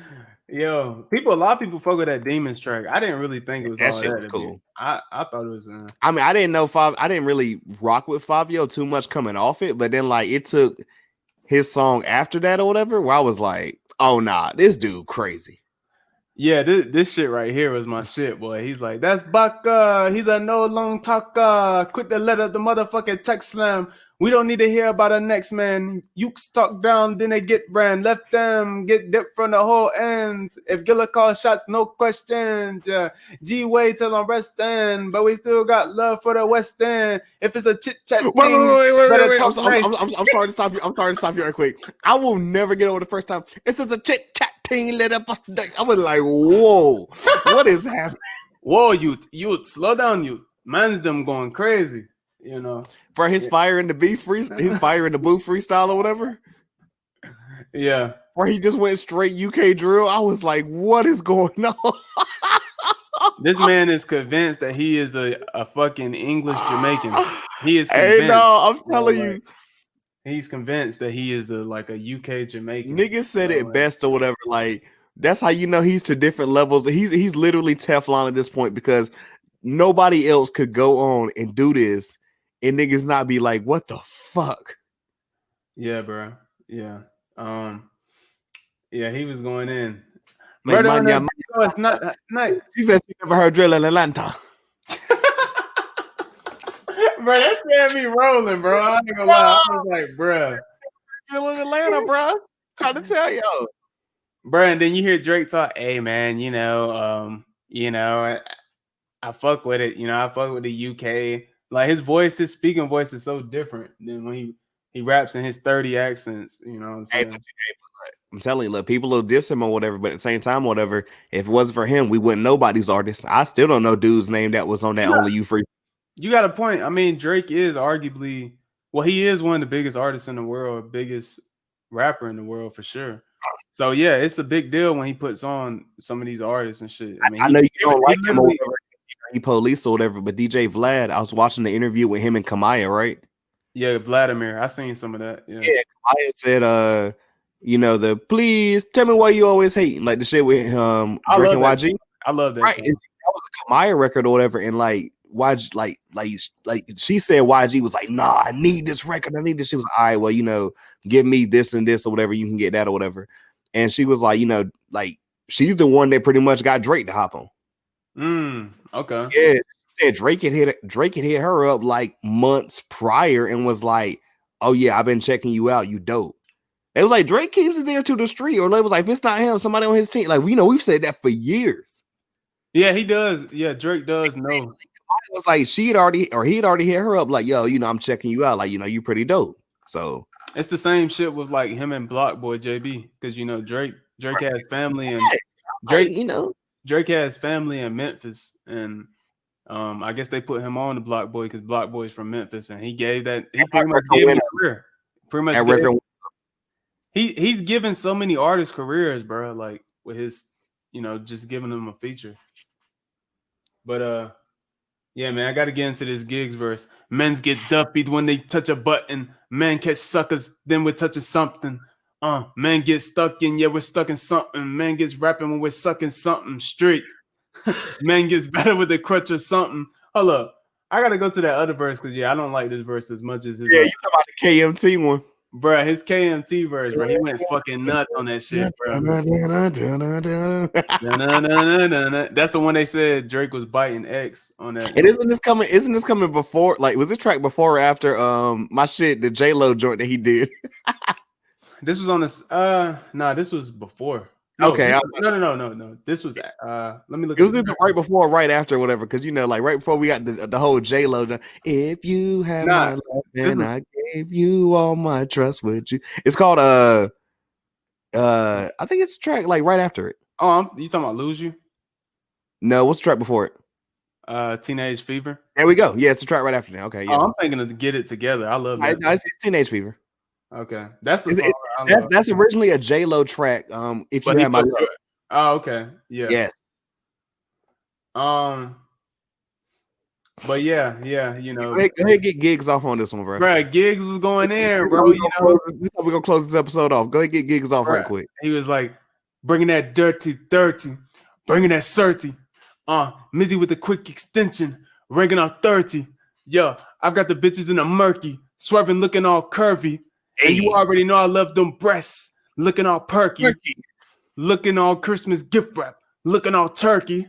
Yo, a lot of people fuck with that Demons track. I didn't really think it was That all shit that was to be. cool. I thought it was. I mean, I didn't know I didn't really rock with Fabio too much coming off it, but then like it took his song after that or whatever, where I was like, oh nah, this dude crazy. Yeah, this shit right here was my shit, boy. He's like, that's Baka. He's a no long talker. Quit the letter, the motherfucking text slam. We don't need to hear about the next man. Ukes talk down, then they get ran. Left them, get dipped from the whole ends. If Gilla calls shots, no questions. Yeah. G-Way till I'm resting, but we still got love for the West End. If it's a chit-chat thing, wait. I'm sorry to stop you. I'm sorry to stop you right quick. I will never get over the first time. It's just a chit-chat thing. I was like, whoa, what is happening? Whoa, youth, slow down, youth. Man's them going crazy, you know. For his fire in the booth freestyle or whatever. Yeah. Where he just went straight UK drill. I was like, what is going on? This man is convinced that he is a fucking English Jamaican. He is convinced. Hey, no, I'm telling you. He's convinced that he is a UK Jamaican. Niggas said it best or whatever. Like, that's how you know he's to different levels. He's literally Teflon at this point because nobody else could go on and do this and niggas not be like, what the fuck? Yeah, bro. Yeah. Yeah, he was going in. So it's not nice. She said she never heard drill in Atlanta. Bro, that shit had me rolling, bro. I ain't gonna lie. I was like, bro. Drill in Atlanta, bro. Trying to tell you. Bro, and then you hear Drake talk, hey man, I fuck with it, I fuck with the UK. Like his speaking voice is so different than when he raps in his 30 accents, you know what I'm saying? I'm telling you, look, people will diss him or whatever, but at the same time, whatever, if it wasn't for him, we wouldn't know nobody's artist. I still don't know dude's name that was on that Only You Free. You got a point. I mean, Drake is arguably, he is one of the biggest artists in the world, biggest rapper in the world for sure. So yeah, it's a big deal when he puts on some of these artists and shit. I mean, I know you don't like him or whatever, he police or whatever, but DJ Vlad, I was watching the interview with him and Kamaya, right? Yeah, Vladimir. I seen some of that. Yeah, Kamaya said, please tell me why you always hate, like the shit with Drake and YG. I love that. Right, that was a Kamaya record or whatever, and like YG, like she said YG was like, nah, I need this record. I need this. She was like, all right, well, give me this and this or whatever. You can get that or whatever. And she was like, like she's the one that pretty much got Drake to hop on. Okay. Yeah. She said Drake had hit her up like months prior and was like, oh yeah, I've been checking you out. You dope. It was like Drake keeps his ear to the street, or it was like, if it's not him, somebody on his team. Like, we've said that for years. Yeah, he does. Yeah, Drake does know. It was like he had already hit her up, like, yo, I'm checking you out, like, you pretty dope. So it's the same shit with like him and Block Boy JB, because Drake has family and Drake has family in Memphis, and I guess they put him on the Block Boy because Block Boy's from Memphis, and he pretty much gave him a career. Pretty much he's given so many artists careers, bro, like with his, just giving them a feature. But yeah, man, I got to get into this gigs verse. Men's get duppied when they touch a button. Men catch suckers, then we're touching something. Men get stuck in, yeah, we're stuck in something. Men gets rapping when we're sucking something straight. Men gets better with the crutch or something. Hold up. I got to go to that other verse because, I don't like this verse as much as his. Yeah, you talking about the KMT one. Bruh, his KMT verse, bro. He went fucking nuts on that shit, bro. That's the one they said Drake was biting X on that. And isn't this coming before? Like, was this track before or after my shit, the J-Lo joint that he did? This was on this. This was before. No, This was let me look. It was either right before or right after, or whatever. Because like right before we got the whole J-Lo. If you have my love, and I gave you all my trust, would you? It's called I think it's a track like right after it. Oh, you talking about Lose You? No, what's the track before it? Teenage Fever. There we go. Yeah, it's the track right after that. Okay, yeah. Oh, I'm thinking of Get It Together. I love that. It's Teenage Fever. Okay, that's the song. That's originally a J-Lo track. If you have my love. Oh, okay. Yeah. Yes. But yeah, Go ahead, get Gigs off on this one, bro. Bro, Gigs was going in, bro. This is how we're gonna close this episode off. Go ahead, get Gigs off right quick. He was like, bringing that dirty, bringing that 30. Mizzy with the quick extension, ringing out 30. Yo, I've got the bitches in a murky, swerving, looking all curvy. Hey. And you already know I love them breasts, looking all perky, looking all Christmas gift wrap, looking all turkey.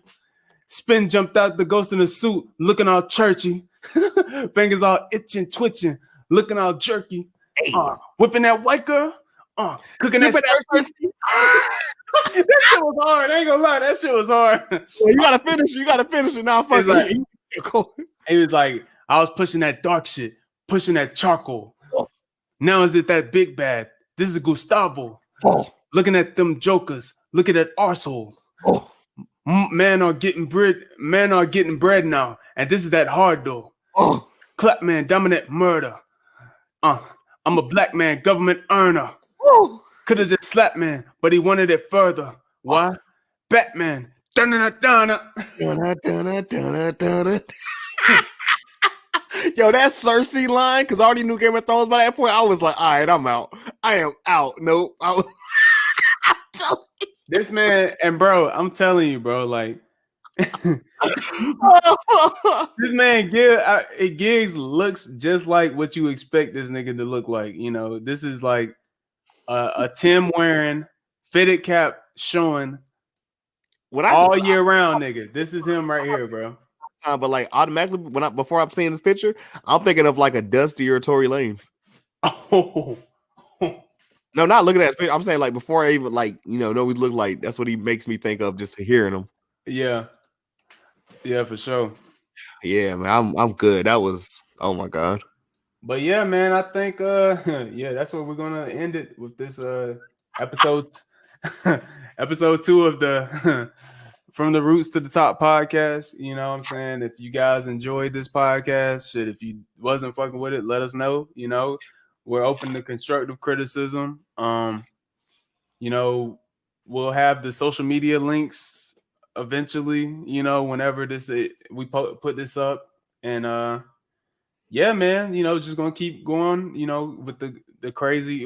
Spin jumped out the ghost in a suit, looking all churchy. Fingers all itching, twitching, looking all jerky. Hey. Whipping that white girl, cooking that thirsty. That shit was hard. I ain't gonna lie, that shit was hard. Well, you gotta finish it now. Fuck like, it. He was like, I was pushing that dark shit, pushing that charcoal. Now is it that big bad? This is Gustavo. Looking at them jokers, look at that arsehole. Man are getting bread now, and this is that hard though. Clap man, dominant murder. I'm a black man, government earner. Could have just slapped man, but he wanted it further. Why? Batman. Dun-dun-dun-dun. Yo, that Cersei line, because I already knew Game of Thrones by that point. I was like, all right, I'm out. I am out. Nope. This man, and bro, I'm telling you, bro, like this man Giggs looks just like what you expect this nigga to look like. You know, this is like a Tim wearing, fitted cap showing all year round, nigga. This is him right here, bro. But like automatically, before I'm seeing this picture, I'm thinking of like a dustier Tory Lanez. Oh. No, not looking at his picture. I'm saying like before I even like know he looked like. That's what he makes me think of just hearing him. Yeah, for sure. Yeah, man, I'm good. That was, oh my god. But yeah, man, I think yeah, that's what we're gonna end it with this episode 2 of the From the Roots to the Top podcast. You know what I'm saying? If you guys enjoyed this podcast, if you wasn't fucking with it, let us know. You know, we're open to constructive criticism. You know, we'll have the social media links eventually, you know, whenever we put this up. And yeah, man, you know, just gonna keep going, you know, with the crazy,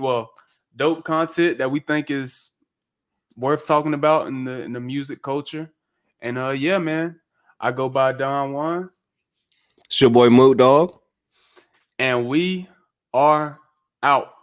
dope content that we think is worth talking about in the music culture. And yeah, man, I go by Donjuan. It's your boy Moot Dog. And we are out.